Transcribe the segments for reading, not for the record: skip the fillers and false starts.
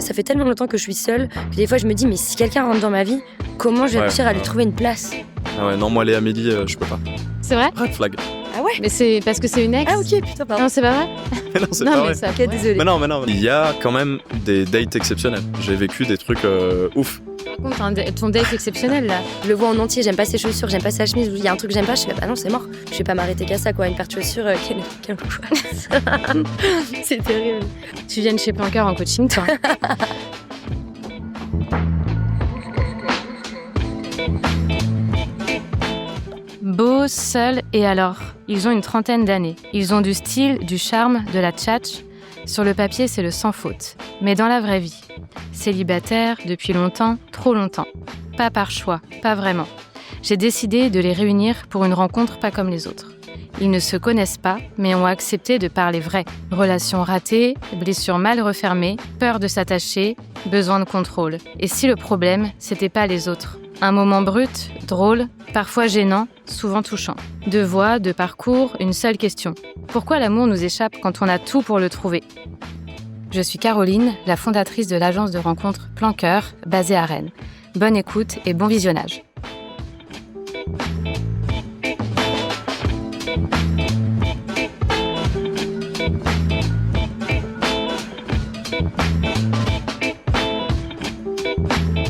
ça fait tellement longtemps que je suis seule que des fois je me dis mais si quelqu'un rentre dans ma vie, comment je vais réussir à lui trouver une place? Ah ouais, non, moi les Amélie, je peux pas. C'est vrai? Red flag. Ah ouais? Mais c'est parce que c'est une ex? Ah ok, putain, pardon. Non, c'est pas vrai? Mais non, c'est Non, pas mais vrai. ça Ok, pourrait. désolée. Mais non. Il y a quand même des dates exceptionnelles. J'ai vécu des trucs ouf. Raconte ton date exceptionnel là. Je le vois en entier, j'aime pas ses chaussures, j'aime pas sa chemise, il y a un truc que j'aime pas, je fais bah non, c'est mort. Je vais pas m'arrêter qu'à ça, quoi. Une paire de chaussures, quelle angoisse. C'est terrible. Tu viens de chez Planqueur en coaching, toi. Beau, seul et alors. Ils ont une trentaine d'années. Ils ont du style, du charme, de la tchatch. Sur le papier, c'est le sans faute. Mais dans la vraie vie, célibataires depuis longtemps, trop longtemps. Pas par choix, pas vraiment. J'ai décidé de les réunir pour une rencontre pas comme les autres. Ils ne se connaissent pas, mais ont accepté de parler vrai. Relations ratées, blessures mal refermées, peur de s'attacher, besoin de contrôle. Et si le problème, c'était pas les autres? Un moment brut, drôle, parfois gênant, souvent touchant. Deux voix, deux parcours, une seule question. Pourquoi l'amour nous échappe quand on a tout pour le trouver? Je suis Caroline, la fondatrice de l'agence de rencontres Planqueur, basée à Rennes. Bonne écoute et bon visionnage.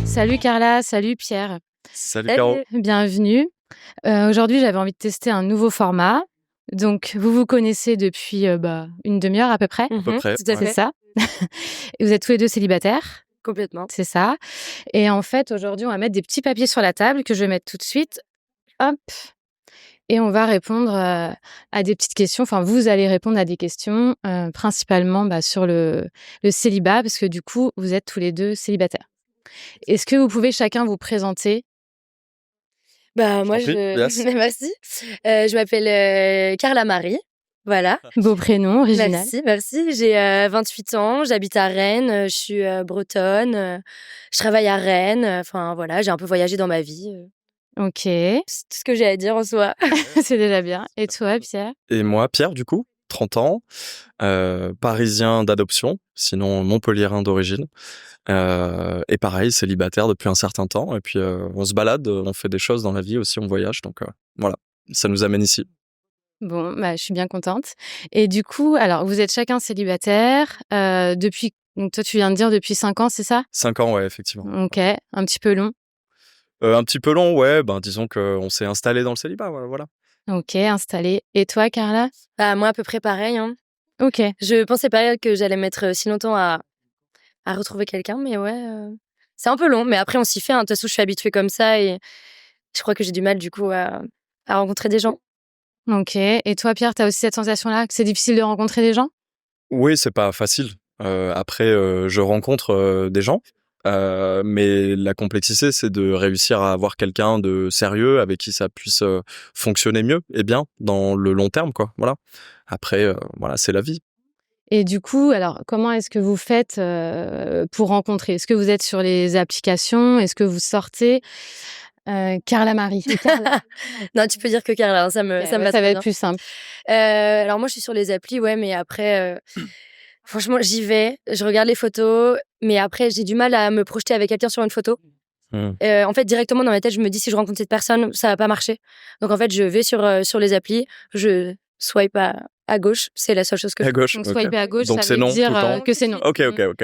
Salut Carla, salut Pierre. Salut Caro. Bienvenue. Aujourd'hui, j'avais envie de tester un nouveau format. Donc, vous vous connaissez depuis une demi-heure à peu près. À peu près. Tout à C'est fait. ça. Et vous êtes tous les deux célibataires. Complètement. C'est ça. Et en fait, aujourd'hui, on va mettre des petits papiers sur la table que je vais mettre tout de suite. Hop. Et on va répondre à des petites questions. Enfin, vous allez répondre à des questions, principalement sur le célibat, parce que du coup, vous êtes tous les deux célibataires. Est-ce que vous pouvez chacun vous présenter? Bah moi t'en prie, yes. merci. Je m'appelle Carla Marie. Voilà. Beau prénom, original. Merci. J'ai 28 ans, j'habite à Rennes, je suis bretonne, je travaille à Rennes, enfin voilà, j'ai un peu voyagé dans ma vie. Ok, C'est tout ce que j'ai à dire en soi. c'est déjà bien. Et toi, Pierre? Et moi, Pierre, du coup, 30 ans, parisien d'adoption, sinon montpelliérain d'origine. Et pareil, célibataire depuis un certain temps. Et puis, on se balade, on fait des choses dans la vie aussi, on voyage. Donc, voilà, ça nous amène ici. Bon, je suis bien contente. Et du coup, alors, vous êtes chacun célibataire depuis... Donc toi, tu viens de dire depuis 5 ans, c'est ça? 5 ans, ouais, effectivement. Ok, un petit peu long. Un petit peu long, ouais, disons qu'on s'est installé dans le célibat, voilà. Ok, installé. Et toi, Carla? Bah moi à peu près pareil, hein. Ok. Je pensais pas que j'allais mettre si longtemps à retrouver quelqu'un, mais ouais, c'est un peu long. Mais après on s'y fait, hein. De toute façon je suis habituée comme ça et je crois que j'ai du mal du coup à rencontrer des gens. Ok. Et toi, Pierre, t'as aussi cette sensation-là que c'est difficile de rencontrer des gens? Oui, c'est pas facile. Après, je rencontre des gens, mais la complexité, c'est de réussir à avoir quelqu'un de sérieux avec qui ça puisse fonctionner mieux et bien dans le long terme, quoi. Voilà. Après, voilà, c'est la vie. Et du coup, alors, comment est-ce que vous faites pour rencontrer? Est-ce que vous êtes sur les applications? Est-ce que vous sortez? Carla Marie. Non, tu peux dire que Carla, hein, ça me va Ça très va bien. être plus simple. Alors moi je suis sur les applis, ouais, mais après franchement j'y vais, je regarde les photos, mais après j'ai du mal à me projeter avec quelqu'un sur une photo. En fait directement dans ma tête je me dis si je rencontre cette personne ça va pas marcher. Donc en fait je vais sur les applis, je swipe à gauche, c'est la seule chose que je À gauche. Donc, ok. swiper à gauche, Donc, ça c'est veut non dire tout le temps. que c'est non. Ok.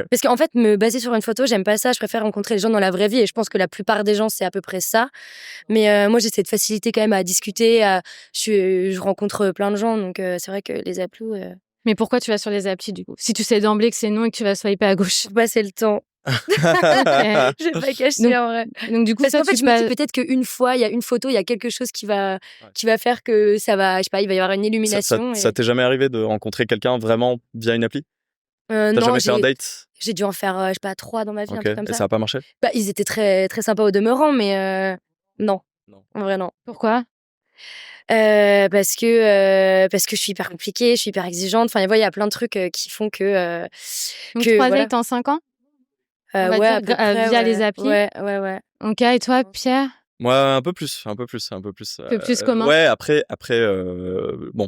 Parce qu'en fait, me baser sur une photo, j'aime pas ça. Je préfère rencontrer les gens dans la vraie vie. Et je pense que la plupart des gens, c'est à peu près ça. Mais moi, j'ai cette facilité quand même à discuter. Je rencontre plein de gens. Donc, c'est vrai que les applis, Mais pourquoi tu vas sur les applis, du coup? Si tu sais d'emblée que c'est non et que tu vas swiper à gauche. pour passer le temps. Je vais pas cacher Donc, en vrai. Donc, du coup, Parce toi, qu'en fait, tu je me dis peut-être qu'une fois, il y a une photo, il y a quelque chose qui va faire que ça va, je sais pas, il va y avoir une illumination. Ça t'est jamais arrivé de rencontrer quelqu'un vraiment via une appli? T'as Non, jamais fait un date? j'ai dû en faire, je sais pas, 3 dans ma vie, un Ok. truc comme Et ça. ça a pas marché? Bah, ils étaient très, très sympas au demeurant, mais non. En vrai, non. Pourquoi? Parce que je suis hyper compliquée, je suis hyper exigeante. Enfin, il y a plein de trucs qui font que. Donc, que 3 voilà. dates en 5 ans? On va Ouais, dire, à peu près, via ouais. les applis? Ouais. Ok, et toi, Pierre? Moi, un peu plus. Un peu plus comment? Ouais, après, bon,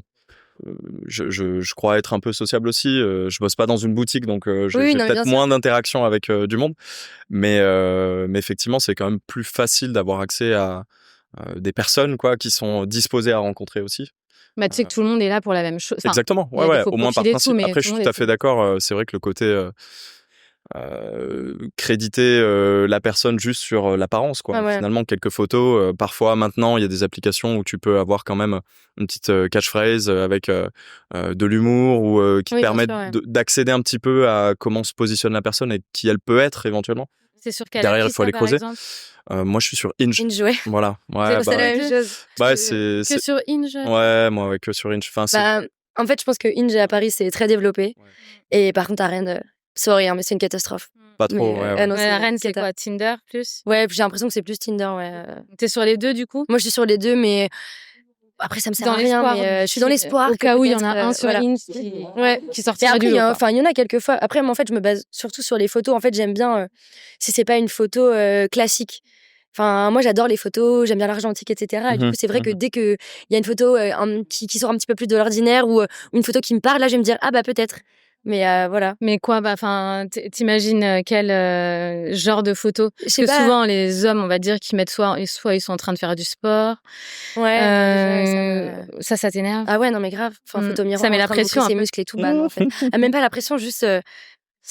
je crois être un peu sociable aussi. Je bosse pas dans une boutique, donc j'ai Oui, non, peut-être bien moins sûr. d'interaction avec du monde. Mais effectivement, c'est quand même plus facile d'avoir accès à des personnes quoi, qui sont disposées à rencontrer aussi. Bah, tu sais que tout le monde est là pour la même chose. Enfin, Exactement, il y a ouais, des ouais, faux au moins par profils et tout, principe. mais Après, tout je le suis monde tout est à fait cool. d'accord. C'est vrai que le côté créditer l'apparence juste sur l'apparence quoi. Ah ouais. Finalement quelques photos parfois maintenant il y a des applications où tu peux avoir quand même une petite catchphrase avec de l'humour ou qui te Oui, bien permettent sûr, ouais. d'accéder un petit peu à comment se positionne la personne et qui elle peut être éventuellement. C'est sur quelle Derrière il appli faut ça, aller par creuser. exemple? Moi je suis sur Hinge. Une jouet. Voilà. Ouais, C'est C'est bah la ouais. même chose. Bah que c'est sur Hinge? ouais, moi ouais, que sur Hinge. Enfin c'est Bah, en fait, je pense que Hinge à Paris, c'est très développé. Ouais. Et par contre, à Rennes, sorry, hein, mais c'est une catastrophe. pas Mais, trop ouais, ouais. ah non, Ouais, à c'est Rennes, c'est cata. quoi? Tinder plus? Ouais, puis j'ai l'impression que c'est plus Tinder, ouais. T'es sur les deux, du coup? Moi, je suis sur les deux, mais après, ça me sert Dans à rien. l'espoir, Mais je suis dans l'espoir. au que cas où il y en peut-être, a un sur voilà. Hinge Ouais. qui Et sortira après, du lot, quoi. il y en a quelques fois. Après, moi, en fait, je me base surtout sur les photos. En fait, j'aime bien si c'est pas une photo classique. Enfin, moi, j'adore les photos, j'aime bien l'argentique, etc. Et du coup, c'est vrai que dès qu'il y a une photo qui sort un petit peu plus de l'ordinaire ou une photo qui me parle, là, je vais me dire, ah bah peut-être. Mais voilà. Mais quoi, bah, enfin, t'imagines quel genre de photo? Je Parce sais que pas. souvent, les hommes, on va dire, qui mettent soit ils sont en train de faire du sport. Ouais, déjà, Ça t'énerve? Ah ouais, non, mais grave. Enfin, photo miroir, Ça met en la train de montrer pression un ses peu. muscles et tout. Bah non, en fait. Ah, même pas la pression, juste.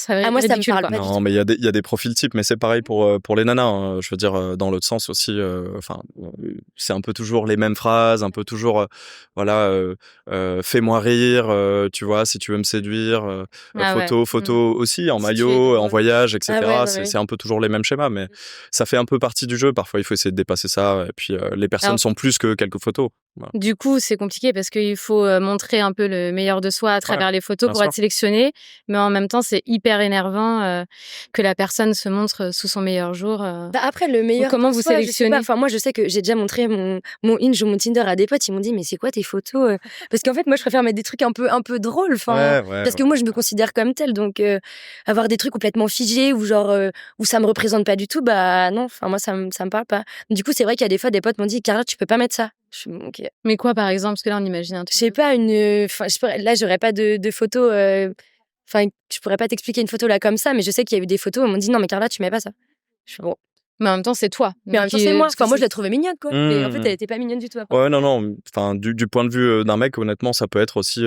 Ah, moi, ça me ridicule, parle quoi. pas du Non, tout. mais il y a des profils types, mais c'est pareil pour les nanas. Hein. Je veux dire, dans l'autre sens aussi. Enfin, c'est un peu toujours les mêmes phrases, un peu toujours, voilà, fais-moi rire, tu vois, si tu veux me séduire. Ah ouais. Photo aussi, en Si tu es maillot, en drôle. voyage, etc. Ah ouais, non, mais C'est un peu toujours les mêmes schémas, mais ça fait un peu partie du jeu. Parfois, il faut essayer de dépasser ça. Et puis, les personnes Alors- sont plus que quelques photos. Voilà. Du coup, c'est compliqué parce qu'il faut montrer un peu le meilleur de soi à travers les photos bien pour sûr. être sélectionné. Mais en même temps, c'est hyper énervant que la personne se montre sous son meilleur jour. Bah après, le meilleur. comment de vous soi, je sais sélectionnez? pas. Enfin, moi, je sais que j'ai déjà montré mon Hinge ou mon Tinder à des potes. Ils m'ont dit, mais c'est quoi tes photos Parce qu'en fait, moi, je préfère mettre des trucs un peu drôles. Enfin, parce que moi, je me considère comme telle. Donc, avoir des trucs complètement figés ou genre où ça me représente pas du tout, bah non. Enfin, moi, ça me parle pas. Du coup, c'est vrai qu'il y a des fois, des potes m'ont dit, Carla, tu peux pas mettre ça. Je suis bon, ok. Mais quoi, par exemple? Parce que là, on imagine un Je truc. sais pas, là, j'aurais pas de photos. Enfin, je pourrais pas t'expliquer une photo là comme ça, mais je sais qu'il y a eu des photos où on m'ont dit, non, mais Carla, tu mets pas ça. Je suis bon. Mais en même temps, c'est toi. Mais en même temps, c'est moi. Enfin, moi, je la trouvais mignonne, quoi. Mais en fait, elle était pas mignonne du tout après. Ouais, non. Enfin, du point de vue d'un mec, honnêtement, ça peut être aussi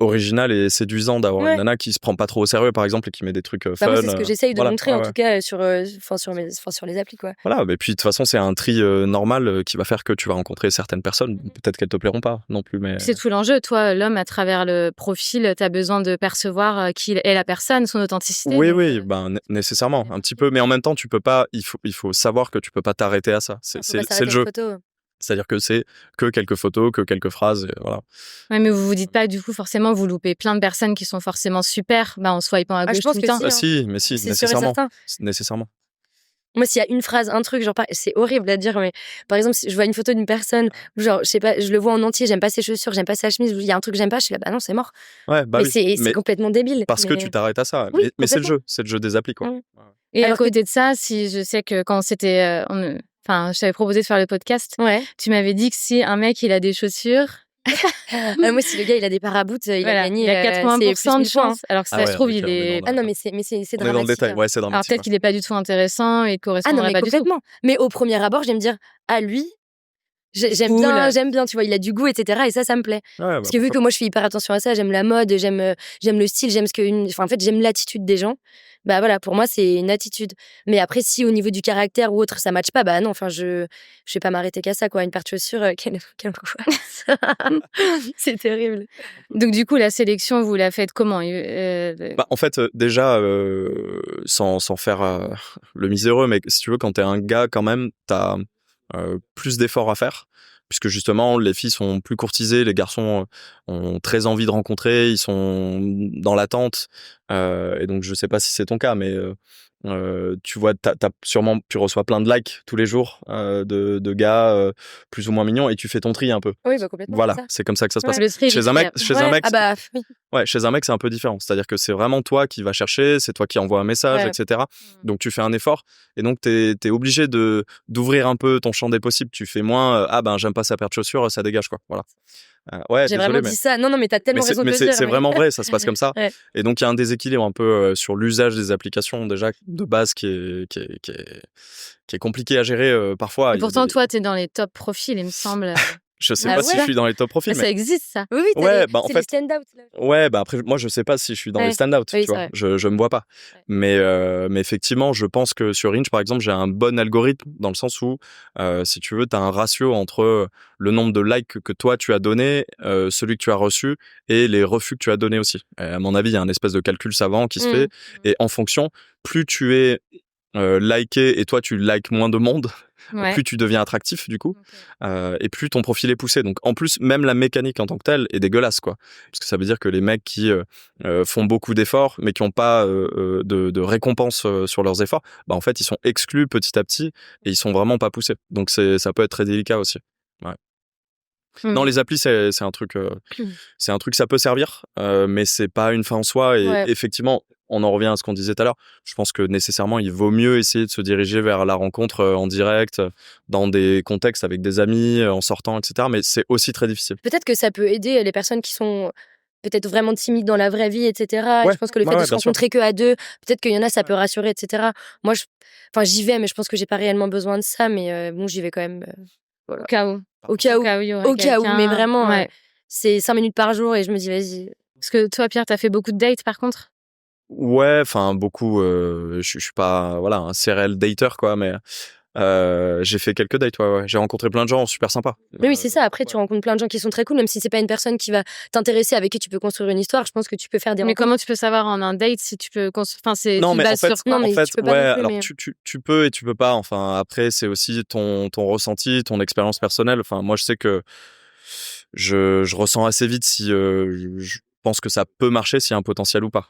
original et séduisant d'avoir une nana qui se prend pas trop au sérieux, par exemple, et qui met des trucs fun. Moi, c'est ce que j'essaye de montrer, en ouais. tout cas, sur les applis, quoi. Voilà, mais puis de toute façon, c'est un tri normal qui va faire que tu vas rencontrer certaines personnes. Peut-être qu'elles te plairont pas non plus, mais. C'est tout l'enjeu. Toi, l'homme, à travers le profil, tu as besoin de percevoir qui est la personne, son authenticité. Oui, ben nécessairement, un petit peu, mais en même temps, tu peux pas. Il faut savoir que tu peux pas t'arrêter à ça. C'est le jeu. C'est-à-dire que c'est que quelques photos, que quelques phrases, et voilà. Ouais, mais vous vous dites pas, du coup, forcément, vous loupez plein de personnes qui sont forcément super, en swipant à gauche tout le temps. Si, nécessairement. Nécessairement. Moi, s'il y a une phrase, un truc, genre, c'est horrible à dire, mais par exemple, si je vois une photo d'une personne, genre, je sais pas, je le vois en entier, j'aime pas ses chaussures, j'aime pas sa chemise, il y a un truc que j'aime pas, je suis là, bah non, c'est mort. Ouais, bah mais c'est complètement débile. Parce que tu t'arrêtes à ça. Oui, mais c'est le jeu des applis, quoi. Et à côté de ça, si je sais que quand c'était. Enfin, je t'avais proposé de faire le podcast. Tu m'avais dit que si un mec, il a des chaussures. Moi, si le gars, il a des paraboutes, il a gagné. Il a 80% de chance. Alors que ça se trouve, il est. Ah non, mais c'est dramatique. On est dans le détail. Ouais, c'est dramatique. Alors peut-être qu'il est pas du tout intéressant et correspondrait pas du tout. Complètement. Mais au premier abord, je vais me dire, ah, lui, j'aime bien, tu vois, il a du goût, etc. Et ça me plaît. Parce que vu que moi, je fais hyper attention à ça, j'aime la mode, j'aime le style, j'aime en fait, j'aime l'attitude des gens. Bah voilà, pour moi, c'est une attitude. Mais après, si au niveau du caractère ou autre, ça matche pas, bah non, enfin, je vais pas m'arrêter qu'à ça, quoi. Une paire de chaussures, quelle angoisse. C'est terrible. Donc, du coup, la sélection, vous la faites comment? En fait, déjà, sans faire le miséreux, mais si tu veux, quand t'es un gars, quand même, t'as plus d'efforts à faire. Puisque justement, les filles sont plus courtisées, les garçons ont très envie de rencontrer, ils sont dans l'attente. Et donc, je sais pas si c'est ton cas, mais tu vois, sûrement, tu reçois plein de likes tous les jours de gars plus ou moins mignons et tu fais ton tri un peu. Oui, bah complètement. Voilà, c'est comme ça que ça se passe. Chez un mec, chez un mec, c'est un peu différent. C'est-à-dire que c'est vraiment toi qui vas chercher, c'est toi qui envoie un message, etc. Donc, tu fais un effort et donc, t'es obligé d'ouvrir un peu ton champ des possibles. Tu fais moins, j'aime pas sa paire de chaussures, ça dégage, quoi. Voilà. Ouais, J'ai désolé, vraiment dit ça. Non, mais t'as tellement raison de le dire. c'est vraiment vrai, ça se passe comme ça. Ouais. Et donc, il y a un déséquilibre un peu sur l'usage des applications, déjà, de base, qui est compliqué à gérer parfois. Et pourtant, toi, t'es dans les top profils, il me semble. Je sais pas si je suis dans les top profils. Ça existe, ça. Oui, ouais, c'est les stand-out. Ouais, après, moi, je sais pas si je suis dans les stand-out, oui, tu vois. Je me vois pas. Ouais. Mais effectivement, je pense que sur Hinge, par exemple, j'ai un bon algorithme dans le sens où, si tu veux, t'as un ratio entre le nombre de likes que toi, tu as donné, celui que tu as reçu et les refus que tu as donnés aussi. Et à mon avis, il y a un espèce de calcul savant qui se fait. Et en fonction, plus tu es liké et toi, tu likes moins de monde, plus tu deviens attractif du coup, et plus ton profil est poussé. Donc en plus, même la mécanique en tant que telle est dégueulasse, quoi. Parce que ça veut dire que les mecs qui font beaucoup d'efforts mais qui n'ont pas de récompense sur leurs efforts, bah en fait ils sont exclus petit à petit et ils sont vraiment pas poussés. Donc ça peut être très délicat aussi. Ouais. Non, les applis c'est un truc ça peut servir, mais c'est pas une fin en soi. Et effectivement, on en revient à ce qu'on disait tout à l'heure. Je pense que nécessairement, il vaut mieux essayer de se diriger vers la rencontre en direct, dans des contextes avec des amis, en sortant, etc. Mais c'est aussi très difficile. Peut-être que ça peut aider les personnes qui sont peut-être vraiment timides dans la vraie vie, etc. Ouais, je pense que le fait de se rencontrer que à deux, peut-être qu'il y en a, ça peut rassurer, etc. Moi, j'y vais, mais je pense que j'ai pas réellement besoin de ça. Mais bon, j'y vais quand même. Voilà. Au cas où, mais vraiment, c'est 5 minutes par jour et je me dis, vas-y. Parce que toi, Pierre, t'as fait beaucoup de dates, par contre? Ouais, enfin, beaucoup. Je suis pas, voilà, un serial dater, quoi, mais j'ai fait quelques dates, ouais. J'ai rencontré plein de gens super sympas. Oui, c'est ça. Après, tu rencontres plein de gens qui sont très cool, même si c'est pas une personne qui va t'intéresser, avec qui tu peux construire une histoire. Je pense que tu peux faire des rencontres. Mais comment tu peux savoir en un date si tu peux construire? Enfin, c'est. Non, mais en fait, tu peux pas ouais, non plus, alors tu peux et tu peux pas. Enfin, après, c'est aussi ton ressenti, ton expérience personnelle. Enfin, moi, je sais que je ressens assez vite si je pense que ça peut marcher, s'il y a un potentiel ou pas.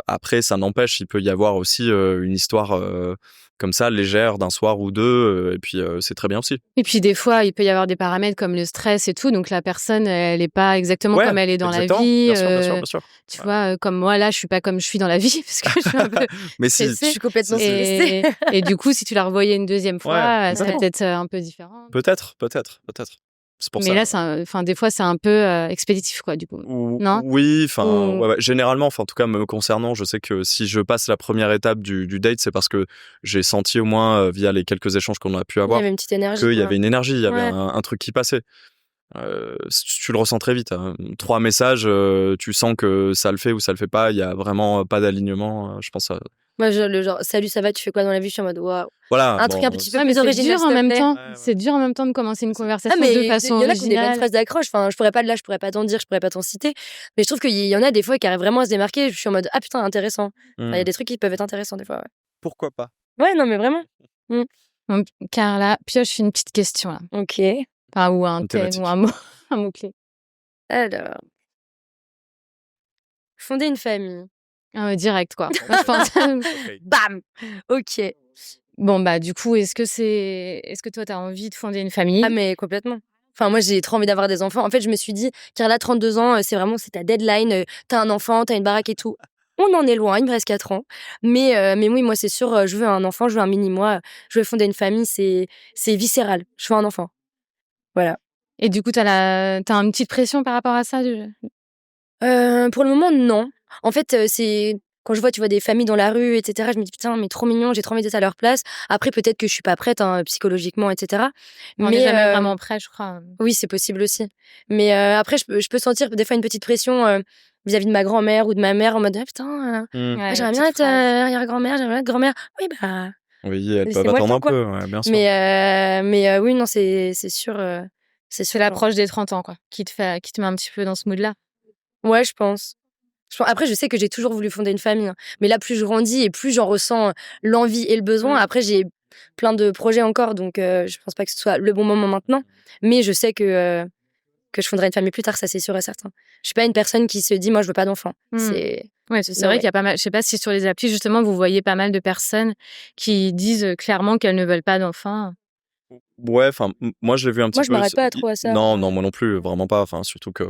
Après, ça n'empêche, il peut y avoir aussi une histoire comme ça, légère, d'un soir ou deux, et puis c'est très bien aussi. Et puis des fois, il peut y avoir des paramètres comme le stress et tout, donc la personne, elle n'est pas exactement comme elle est dans la vie. Bien sûr. Tu vois, comme moi, là, je suis pas comme je suis dans la vie, parce que je suis un peu mais si, je suis complètement stressée. Et du coup, si tu la revoyais une deuxième fois, elle serait peut-être un peu différente. Peut-être. C'est pour mais ça. Là, des fois, c'est un peu expéditif, quoi, du coup. Non ? Oui, généralement, en tout cas, me concernant, je sais que si je passe la première étape du date, c'est parce que j'ai senti au moins, via les quelques échanges qu'on a pu avoir, il y avait une petite énergie. Qu'il y avait une énergie, il y avait un truc qui passait. Tu le ressens très vite. 3 messages, tu sens que ça le fait ou ça le fait pas. Il y a vraiment pas d'alignement. Je pense à... Moi, le genre, salut, ça va, tu fais quoi dans la vie? Je suis en mode, waouh. Voilà, un truc un petit peu plus C'est original. dur en même temps. C'est dur en même temps de commencer une conversation de façon originale. Il y en a qui ont des bonnes phrases d'accroche. Enfin, je pourrais pas t'en dire, je pourrais pas t'en citer. Mais je trouve qu'il y en a des fois qui arrivent vraiment à se démarquer. Je suis en mode, ah putain, intéressant. Il y a des trucs qui peuvent être intéressants des fois. Ouais. Pourquoi pas? Ouais, non, mais vraiment. Donc, Carla, pioche une petite question là. Ok. Enfin, ou un thème, ou un mot-clé. Alors. Fonder une famille. Direct, quoi. Je pense. Bam. Ok. Bon, bah, du coup, est-ce que toi, t'as envie de fonder une famille? Ah, mais complètement. Enfin, moi, j'ai trop envie d'avoir des enfants. En fait, je me suis dit, Carla, 32 ans, c'est ta deadline. T'as un enfant, t'as une baraque et tout. On en est loin, il me reste 4 ans. Mais oui, moi, c'est sûr, je veux un enfant, je veux un mini-moi. Je veux fonder une famille, c'est viscéral. Je veux un enfant. Voilà. Et du coup, t'as une petite pression par rapport à ça? Pour le moment, non. En fait, c'est... Quand je vois, tu vois, des familles dans la rue, etc., je me dis, putain, mais trop mignon, j'ai trop envie d'être à leur place. Après, peut-être que je suis pas prête, psychologiquement, etc. On n'est jamais vraiment prêt, je crois. Oui, c'est possible aussi. Mais après, je peux sentir des fois une petite pression vis-à-vis de ma grand-mère ou de ma mère, en mode, ah, putain, j'aimerais bien être arrière-grand-mère, j'aimerais bien être grand-mère. Oui, bah... Oui, elle peut attendre un peu, bien sûr. Mais oui, non, c'est sûr. C'est l'approche des 30 ans, quoi, qui te met un petit peu dans ce mood-là. Ouais, je pense. Après, je sais que j'ai toujours voulu fonder une famille. Mais là, plus je grandis et plus j'en ressens l'envie et le besoin. Après, j'ai plein de projets encore, donc je pense pas que ce soit le bon moment maintenant. Mais je sais que je fonderai une famille plus tard, ça c'est sûr et certain. Je suis pas une personne qui se dit, moi, je veux pas d'enfant. C'est vrai qu'il y a pas mal. Je sais pas si sur les applis, justement, vous voyez pas mal de personnes qui disent clairement qu'elles ne veulent pas d'enfants. Ouais, enfin, moi je l'ai vu un petit peu. Moi, je m'arrête pas trop à ça. Non, moi non plus, vraiment pas. Enfin, surtout que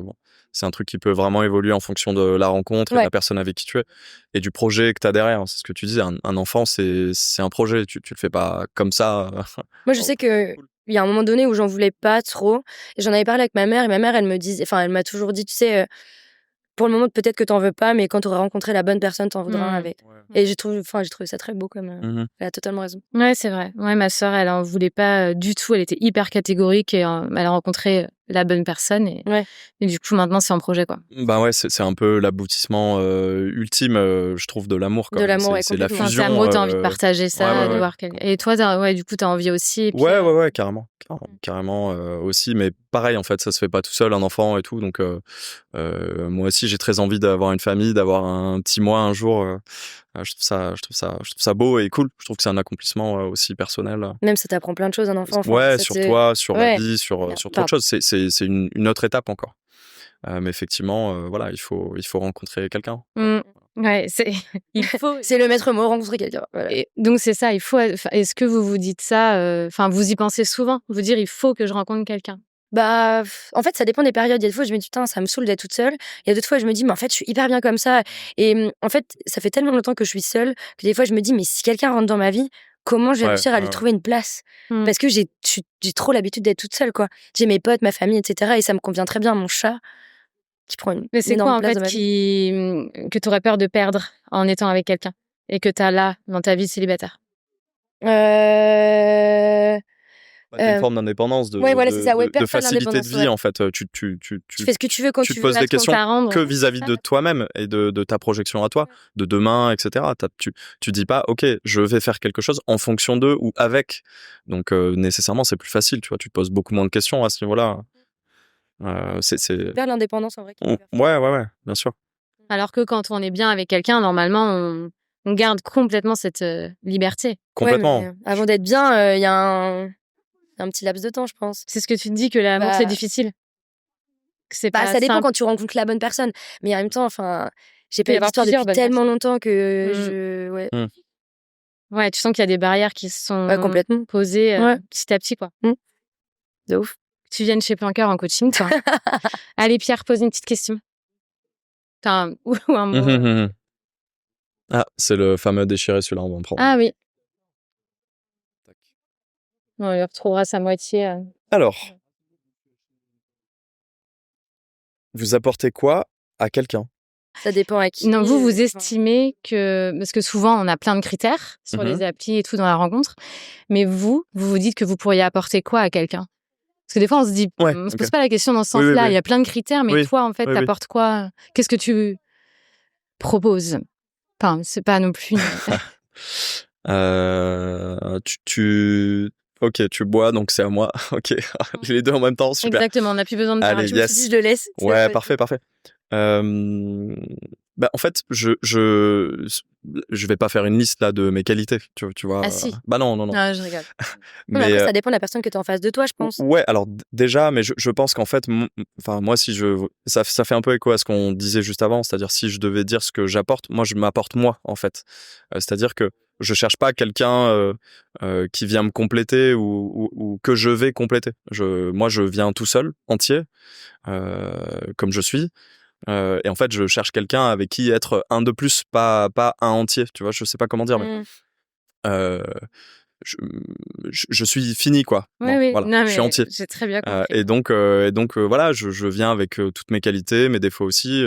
c'est un truc qui peut vraiment évoluer en fonction de la rencontre et de la personne avec qui tu es et du projet que tu as derrière. C'est ce que tu dis, un enfant, c'est un projet. Tu le fais pas comme ça. Moi, je sais que il y a un moment donné où j'en voulais pas trop. Et j'en avais parlé avec ma mère, et ma mère, elle m'a toujours dit, tu sais, pour le moment, peut-être que t'en veux pas, mais quand t'auras rencontré la bonne personne, t'en voudras avec. Et j'ai trouvé ça très beau comme. Elle a totalement raison. Ouais, c'est vrai. Ouais, ma sœur, elle en voulait pas du tout. Elle était hyper catégorique et elle a rencontré la bonne personne et du coup maintenant c'est en projet quoi. Bah ouais, c'est un peu l'aboutissement ultime, je trouve, de l'amour. De l'amour, c'est la Enfin, fusion. c'est amoureux, t'as envie de partager ça, de voir quelqu'un. Et toi, du coup, t'as envie aussi. Et puis, ouais, carrément aussi. Mais pareil, en fait, ça se fait pas tout seul, un enfant et tout. Donc moi aussi, j'ai très envie d'avoir une famille, d'avoir un petit moi un jour. Je trouve ça beau et cool. Je trouve que c'est un accomplissement aussi personnel. Même ça t'apprend plein de choses, un enfant. Ouais, sur toi, sur la vie, sur trop de choses. C'est une autre étape encore. Mais effectivement, voilà, il faut rencontrer quelqu'un. Ouais, c'est le maître mot, rencontrer quelqu'un. Voilà. Et donc c'est ça. Est-ce que vous vous dites ça vous y pensez souvent, vous dire il faut que je rencontre quelqu'un? Bah, en fait, ça dépend des périodes. Il y a des fois, je me dis, putain, ça me saoule d'être toute seule. Il y a d'autres fois, je me dis, mais en fait, je suis hyper bien comme ça. Et en fait, ça fait tellement longtemps que je suis seule que des fois, je me dis, mais si quelqu'un rentre dans ma vie, comment je vais réussir à lui trouver une place? Parce que j'ai trop l'habitude d'être toute seule, quoi. J'ai mes potes, ma famille, etc. Et ça me convient très bien, mon chat, qui prend une Mais c'est énorme quoi, en place fait, dans ma vie. que tu aurais peur de perdre en étant avec quelqu'un et que tu as là, dans ta vie célibataire? Une forme d'indépendance, de facilité de vie, en fait. Tu fais ce que tu veux quand tu te veux. poses des questions que vis-à-vis de toi-même et de ta projection à toi, de demain, etc. Tu dis pas, ok, je vais faire quelque chose en fonction d'eux ou avec. Donc, nécessairement, c'est plus facile, tu vois. Tu te poses beaucoup moins de questions à ce niveau-là. C'est vers l'indépendance, en vrai. Ouais, bien sûr. Alors que quand on est bien avec quelqu'un, normalement, on garde complètement cette liberté. Complètement. Ouais, avant d'être bien, il y a un petit laps de temps, je pense. C'est ce que tu te dis, que l'amour, c'est difficile. Que c'est pas ça dépend simple. quand tu rencontres la bonne personne. Mais en même temps, j'ai pas eu d'histoire depuis tellement longtemps que Ouais, tu sens qu'il y a des barrières qui se sont complètement posées petit à petit, quoi. De ouf. Tu viennes chez Planqueur en coaching, toi. Allez, Pierre, pose une petite question. T'as ou un mot. Ah, c'est le fameux déchiré, celui-là, on va en prendre. Ah oui. Non, il retrouvera sa moitié. Alors, vous apportez quoi à quelqu'un? Ça dépend à qui. Non, vous estimez que... Parce que souvent, on a plein de critères sur les applis et tout dans la rencontre. Mais vous dites que vous pourriez apporter quoi à quelqu'un? Parce que des fois, on se dit... on se pose pas la question dans ce sens-là. Il y a plein de critères, mais toi, en fait, t'apportes quoi? Qu'est-ce que tu proposes? Enfin, c'est pas non plus... Ok, tu bois, donc c'est à moi. Ok, les deux en même temps, super. Exactement, on n'a plus besoin de faire. Allez, yes. Si je le laisse. Ouais, parfait. En fait, je vais pas faire une liste là de mes qualités, tu vois. Ah si. Bah non. Ah, je rigole. Mais après, ça dépend de la personne que tu as en face de toi, je pense. Ouais, alors déjà, mais je pense qu'en fait, moi, si ça fait un peu écho à ce qu'on disait juste avant, c'est-à-dire si je devais dire ce que j'apporte, moi, je m'apporte moi, en fait. C'est-à-dire que je cherche pas quelqu'un qui vient me compléter ou que je vais compléter. Moi, je viens tout seul, entier, comme je suis. Et en fait, je cherche quelqu'un avec qui être un de plus, pas un entier. Tu vois, je sais pas comment dire, mais je suis fini, quoi. Oui. Voilà, non, je suis entier. J'ai très bien compris. Et donc voilà, je viens avec toutes mes qualités, mes défauts aussi.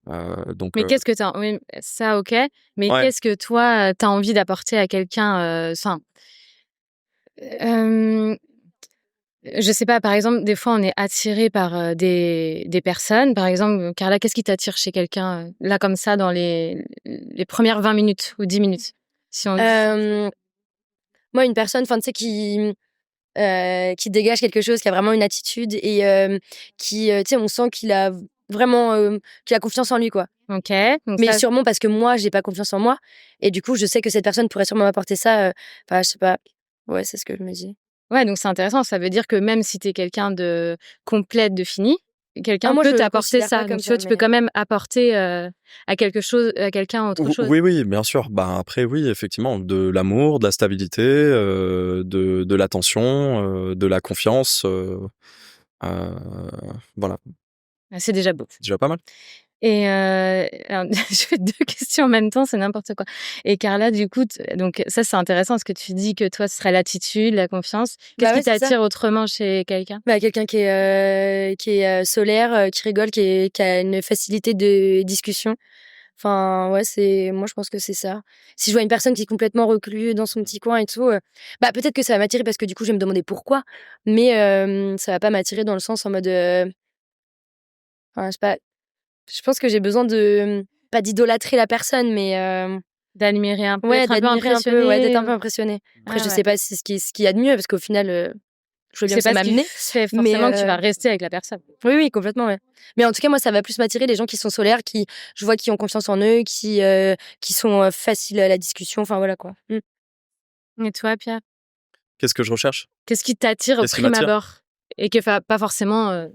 Mais qu'est-ce que t'as... Oui, ça, ok. Mais qu'est-ce que toi, t'as envie d'apporter à quelqu'un je sais pas, par exemple, des fois, on est attiré par des personnes. Par exemple, Carla, qu'est-ce qui t'attire chez quelqu'un, là, comme ça, dans les premières 20 minutes ou 10 minutes si on... Moi, une personne, tu sais, qui dégage quelque chose, qui a vraiment une attitude et qui, tu sais, on sent qu'il a vraiment qu'il a confiance en lui, quoi. Ok. Mais sûrement parce que moi, j'ai pas confiance en moi. Et du coup, je sais que cette personne pourrait sûrement m'apporter ça. Je sais pas. Ouais, c'est ce que je me dis. Ouais, donc c'est intéressant. Ça veut dire que même si t'es quelqu'un de complète, de fini, quelqu'un peut t'apporter ça. Donc tu peux quand même apporter à quelqu'un autre chose. Oui, bien sûr. Après, oui, effectivement, de l'amour, de la stabilité, de l'attention, de la confiance. Voilà. C'est déjà beau. C'est déjà pas mal. Et alors, je fais 2 questions en même temps, c'est n'importe quoi. Et Carla, du coup, donc ça, c'est intéressant parce que tu dis que toi, ce serait l'attitude, la confiance. Qu'est-ce qui t'attire autrement chez quelqu'un? Quelqu'un qui est solaire, qui rigole, qui a une facilité de discussion. Enfin, ouais, moi, je pense que c'est ça. Si je vois une personne qui est complètement reclue dans son petit coin et tout, peut-être que ça va m'attirer parce que du coup, je vais me demander pourquoi. Mais ça va pas m'attirer dans le sens en mode. Enfin, je sais pas. Je pense que j'ai besoin pas d'idolâtrer la personne, mais d'admirer un peu, d'être un peu impressionnée. Après, je sais pas si ce qu'il y a de mieux parce qu'au final, je vois bien que ça m'amener. C'est forcément que tu vas rester avec la personne. Oui, complètement, ouais. Mais en tout cas, moi, ça va plus m'attirer les gens qui sont solaires, je vois qui ont confiance en eux, qui sont faciles à la discussion. Enfin, voilà, quoi. Et toi, Pierre? Qu'est-ce que je recherche? Qu'est-ce qui t'attire au prime abord? Et que pas forcément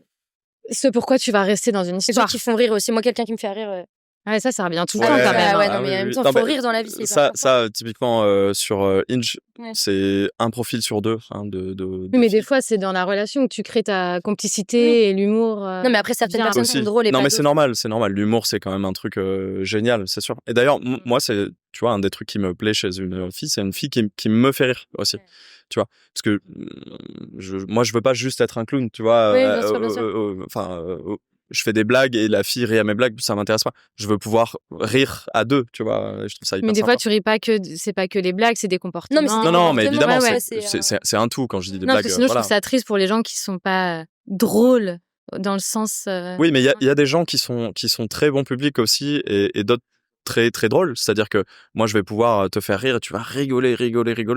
ce pourquoi tu vas rester dans une histoire. Les gens qui font rire aussi. Moi, quelqu'un qui me fait rire. Ouais, ça revient tout le temps quand même. Ouais, non, mais en même temps, il faut rire dans la vie. Ça, typiquement, sur Hinge, c'est un profil sur 2. Oui, mais des fois, c'est dans la relation que tu crées ta complicité et l'humour. Non, mais après, certaines personnes sont drôles. Non, mais c'est normal. L'humour, c'est quand même un truc génial, c'est sûr. Et d'ailleurs, moi, c'est, tu vois, un des trucs qui me plaît chez une fille, c'est une fille qui me fait rire aussi. Tu vois, parce que moi, je veux pas juste être un clown, tu vois. Oui, bien sûr. Je fais des blagues et la fille rit à mes blagues, ça m'intéresse pas. Je veux pouvoir rire à 2, tu vois. Je trouve ça hyper Mais des sympa. fois, tu ris pas c'est pas que les blagues, c'est des comportements. Non, mais évidemment, ouais, c'est un tout quand je dis des blagues. Parce que sinon, je trouve ça triste pour les gens qui sont pas drôles dans le sens. Oui, mais il y a des gens qui sont très bons publics aussi et d'autres très très drôles. C'est-à-dire que moi, je vais pouvoir te faire rire et tu vas rigoler,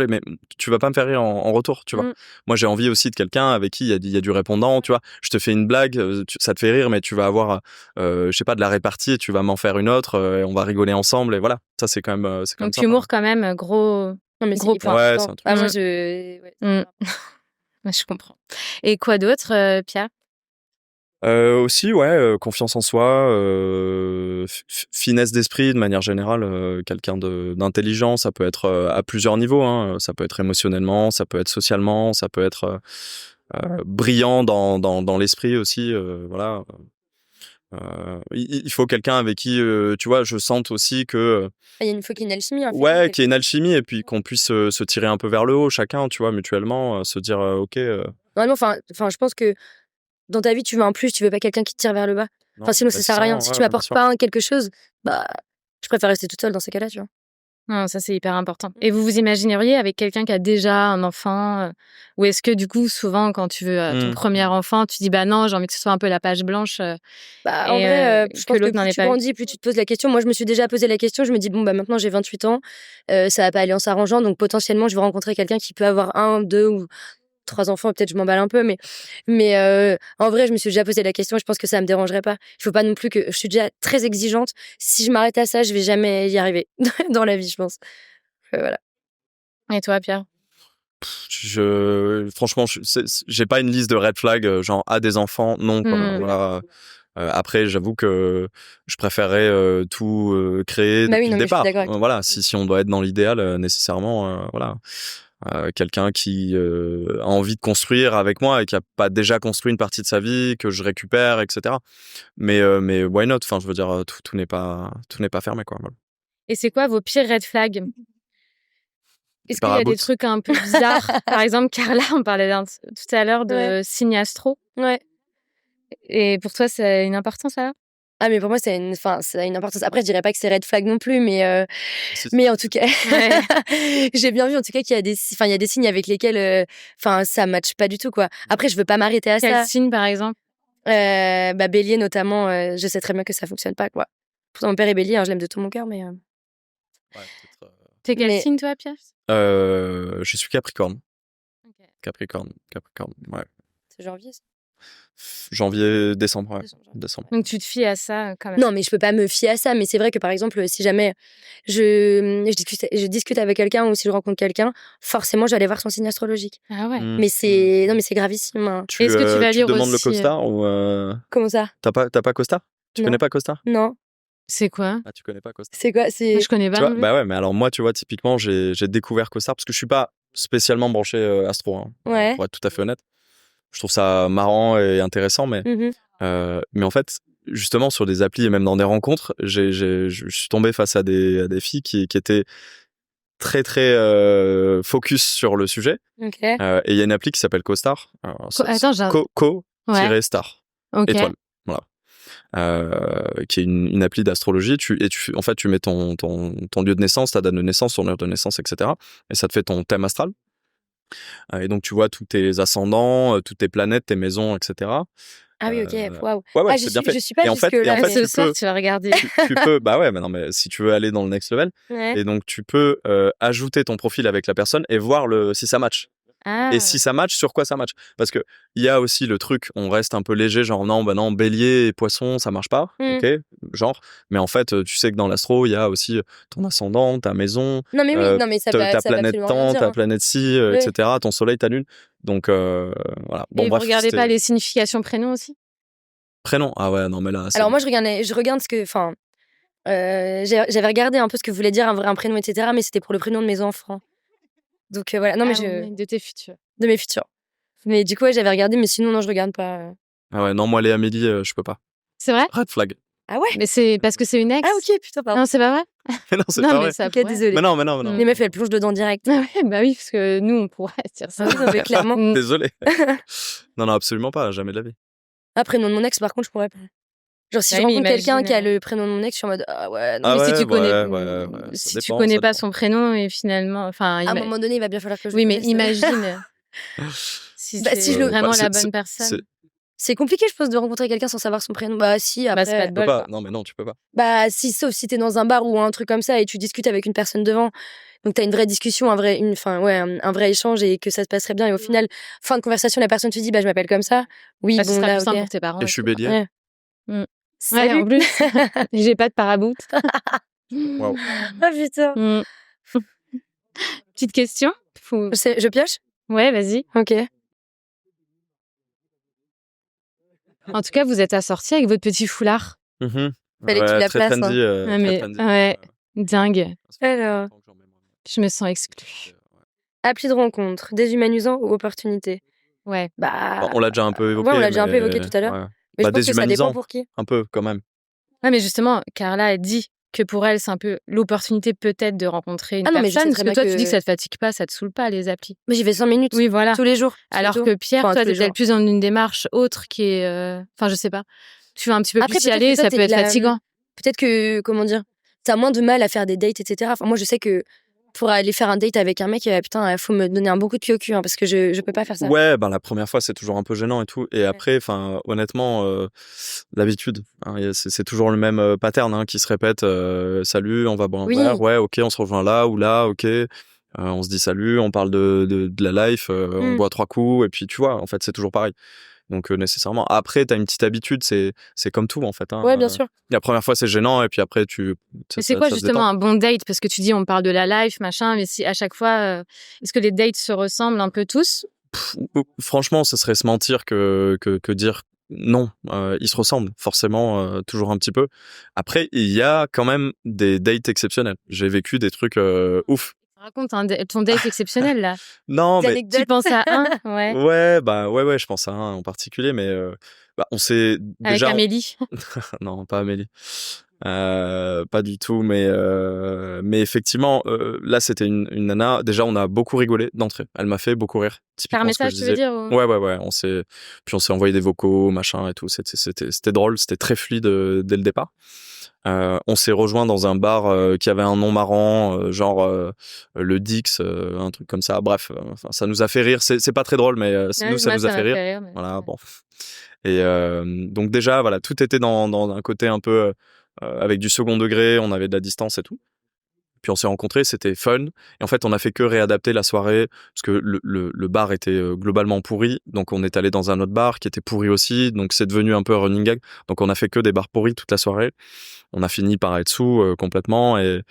mais tu vas pas me faire rire en retour, tu vois. Moi, j'ai envie aussi de quelqu'un avec qui il y a du répondant, tu vois. Je te fais une blague, ça te fait rire, mais tu vas avoir, je sais pas, de la répartie et tu vas m'en faire une autre et on va rigoler ensemble et voilà. Ça, c'est quand même Donc, humour quand même, gros point. Ouais, c'est un truc. Moi, je comprends. Et quoi d'autre, Pierre? Aussi, confiance en soi, finesse d'esprit de manière générale, quelqu'un d'intelligent, ça peut être à plusieurs niveaux, hein. Ça peut être émotionnellement, ça peut être socialement, ça peut être brillant dans l'esprit aussi, voilà. Il faut quelqu'un avec qui, tu vois, je sente aussi que... Il faut qu'il y ait une alchimie. En fait, ouais, qu'il y ait une alchimie et puis qu'on puisse se tirer un peu vers le haut, chacun, tu vois, mutuellement, se dire, ok... Vraiment, je pense que dans ta vie, tu veux un plus, tu veux pas quelqu'un qui te tire vers le bas. Sinon, ça sert à rien. Si tu m'apportes pas quelque chose, je préfère rester toute seule dans ces cas-là, tu vois. Non, ça, c'est hyper important. Et vous vous imagineriez avec quelqu'un qui a déjà un enfant ou est-ce que, du coup, souvent, quand tu veux ton premier enfant, tu dis, non, j'ai envie que ce soit un peu la page blanche en vrai, je pense que plus tu grandis, plus tu te poses la question. Moi, je me suis déjà posé la question. Je me dis, maintenant, j'ai 28 ans. Ça va pas aller en s'arrangeant. Donc, potentiellement, je vais rencontrer quelqu'un qui peut avoir 1, 2 ou 3 enfants, peut-être je m'emballe un peu, mais en vrai, je me suis déjà posé la question, je pense que ça me dérangerait pas. Il faut pas non plus je suis déjà très exigeante. Si je m'arrête à ça, je vais jamais y arriver dans la vie, je pense. Voilà. Et toi, Pierre? Franchement, j'ai pas une liste de red flags, genre des enfants, non. Voilà. Après, j'avoue que je préférerais tout créer depuis le départ. Voilà, si on doit être dans l'idéal, nécessairement, voilà. Quelqu'un qui a envie de construire avec moi et qui a pas déjà construit une partie de sa vie que je récupère, etc. Mais why not? Enfin, je veux dire, tout n'est pas fermé, quoi. Voilà. Et c'est quoi vos pires red flags? Est-ce qu'il y a des trucs un peu bizarres? Par exemple, Carla, on parlait tout à l'heure de signe astro. Ouais. Et pour toi, c'est une importance, alors? Ah, mais pour moi, ça a une importance. Après, je dirais pas que c'est red flag non plus, mais en tout cas, j'ai bien vu en tout cas qu'il y a des signes avec lesquels, ça matche pas du tout, quoi. Après, je veux pas m'arrêter à ça. Quel signe, par exemple? Bélier notamment, je sais très bien que ça fonctionne pas, quoi. Pourtant, mon père est Bélier, hein, je l'aime de tout mon cœur, mais. T'es quel signe, toi, Pierre? Je suis Capricorne. Okay. Capricorne, ouais. C'est janvier, ça? Janvier, décembre, décembre. Donc tu te fies à ça quand même? Non, mais je peux pas me fier à ça. Mais c'est vrai que par exemple, si jamais je discute avec quelqu'un ou si je rencontre quelqu'un, forcément, j'allais voir son signe astrologique. Ah ouais. Mais c'est gravissime. Hein. Est-ce que tu vas lire demandes aussi le costard ou Comment ça? T'as pas costard? Tu connais pas costard? Non. C'est quoi? Ah, tu connais pas costard? C'est quoi? Moi, je connais pas. Bah ouais, mais alors moi, tu vois, typiquement, j'ai découvert costard parce que je suis pas spécialement branché astro, hein, pour être tout à fait honnête. Je trouve ça marrant et intéressant, mais en fait, justement sur des applis et même dans des rencontres, je suis tombé face à des filles qui étaient très très focus sur le sujet. Okay. Et il y a une appli qui s'appelle CoStar. Attends, Co-star étoile. Voilà. Qui est une appli d'astrologie. En fait, tu mets ton lieu de naissance, ta date de naissance, ton heure de naissance, etc. Et ça te fait ton thème astral. Et donc, tu vois tous tes ascendants, toutes tes planètes, tes maisons, etc. Ah oui, ok, waouh. Ouais, c'est bien fait. Je suis pas jusque-là. Ce soir, tu vas regarder. Tu peux, bah ouais, mais non, mais si tu veux aller dans le next level, et donc tu peux ajouter ton profil avec la personne et voir si ça match. Ah. Et si ça match, sur quoi ça match? Parce que il y a aussi le truc, on reste un peu léger, genre non, bélier et poisson, ça marche pas, ok, genre. Mais en fait, tu sais que dans l'astro, il y a aussi ton ascendant, ta maison, non mais oui, non mais ça ta ça planète temps, ta planète ci, etc., ton soleil, ta lune. Donc voilà. Bon, et bref, vous regardez pas les significations prénoms aussi? Prénom? Ah ouais, non mais là. Alors moi je regarde ce que, enfin, j'avais regardé un peu ce que voulait dire un prénom, etc. Mais c'était pour le prénom de mes enfants. Donc voilà, non mais de tes futurs. De mes futurs. Mais du coup ouais, j'avais regardé, mais sinon non, je regarde pas. Ah ouais, non, moi les Amélie, je peux pas. C'est vrai? Red flag. Ah ouais? Mais c'est parce que c'est une ex? Ah ok, putain, pardon. Non, c'est pas vrai? Non, c'est pas vrai. Ok, désolée. Mais non. Les meufs, elles plongent dedans direct. Ah ouais, bah oui, parce que nous, on pourrait dire ça. Mais clairement. Désolé. Non, absolument pas, jamais de la vie. Ah, prénom de mon ex, par contre, je pourrais pas. Genre, si je rencontre quelqu'un qui a le prénom de mon ex, je suis en mode ah ouais, non. Mais si tu connais, si tu connais pas son prénom et finalement, enfin, à un moment donné, il va bien falloir que je. Oui, mais imagine si c'est vraiment la bonne personne. C'est compliqué, je pense, de rencontrer quelqu'un sans savoir son prénom. Bah si, après. Bah, c'est pas de bol. Non, mais non, tu peux pas. Bah si, sauf si t'es dans un bar ou un truc comme ça et tu discutes avec une personne devant. Donc t'as une vraie discussion, un vrai échange et que ça se passerait bien. Et au final, fin de conversation, la personne te dit bah je m'appelle comme ça. Oui, bah, bon ce sera là, plus simple ok. pour tes parents. Et je suis bélier. Ouais. Ouais, en plus, j'ai pas de parabout. Wow. Ah putain. Petite question. Je pioche? Ouais, vas-y. Ok. En tout cas, vous êtes assortis avec votre petit foulard. Fallait que tu la très places. trendy, très trendy. Ouais, dingue. Alors, je me sens exclue. appli de rencontre, déshumanisant ou opportunité? Ouais. Bah, on l'a déjà un peu évoqué. Ouais, on l'a déjà un peu évoqué tout à l'heure. Ouais. Mais je pense que ça dépend pour qui. Un peu, quand même. Ouais, mais justement, Carla a dit que pour elle, c'est un peu l'opportunité peut-être de rencontrer une personne. Parce que toi, tu dis que ça te fatigue pas, ça te saoule pas, les applis. Mais j'y vais 5 minutes. Oui, voilà. Tous les jours. Alors que Pierre, toi, t'es peut-être plus dans une démarche autre qui est... Enfin, je sais pas. Tu vas un petit peu plus y aller, ça peut être fatigant. Peut-être que, comment dire, t'as moins de mal à faire des dates, etc. Enfin, moi, je sais que pour aller faire un date avec un mec, putain, il faut me donner un bon coup de pied au cul, hein, parce que je peux pas faire ça. Ouais, ben la première fois, c'est toujours un peu gênant et tout. Et après, enfin, honnêtement, l'habitude, hein, c'est toujours le même pattern qui se répète. Salut, on va boire un verre. Ouais, ok, on se rejoint là ou là, ok. On se dit salut, on parle de la life, on boit 3 coups, et puis tu vois, en fait, c'est toujours pareil. Donc nécessairement. Après, t'as une petite habitude, c'est comme tout en fait. Hein. Ouais, bien sûr. La première fois, c'est gênant, et puis après, Mais c'est quoi justement un bon date? Parce que tu dis, on parle de la life, machin, mais si à chaque fois, est-ce que les dates se ressemblent un peu tous? Franchement, ce serait se mentir que dire non. Ils se ressemblent forcément, toujours un petit peu. Après, il y a quand même des dates exceptionnels. J'ai vécu des trucs ouf. Raconte ton date exceptionnel là. Non, mais tu penses à un? Ouais. Ouais, je pense à un en particulier, mais on s'est déjà. Avec Amélie? Non, pas Amélie. Pas du tout, mais effectivement, là c'était une nana. Déjà, on a beaucoup rigolé d'entrée. Elle m'a fait beaucoup rire. Par message, tu veux dire? Ou... Ouais. On s'est envoyé des vocaux, machin et tout. C'était drôle, c'était très fluide dès le départ. On s'est rejoint dans un bar qui avait un nom marrant, genre le Dix, un truc comme ça. Bref, ça nous a fait rire. C'est pas très drôle, mais ça nous a fait rire. Mais... Voilà, bon. Et donc déjà, voilà, tout était dans un côté un peu avec du second degré. On avait de la distance et tout. Puis on s'est rencontrés, c'était fun. Et en fait, on a fait que réadapter la soirée parce que le bar était globalement pourri. Donc on est allé dans un autre bar qui était pourri aussi. Donc c'est devenu un peu un running gag. Donc on a fait que des bars pourris toute la soirée. On a fini par être sous complètement et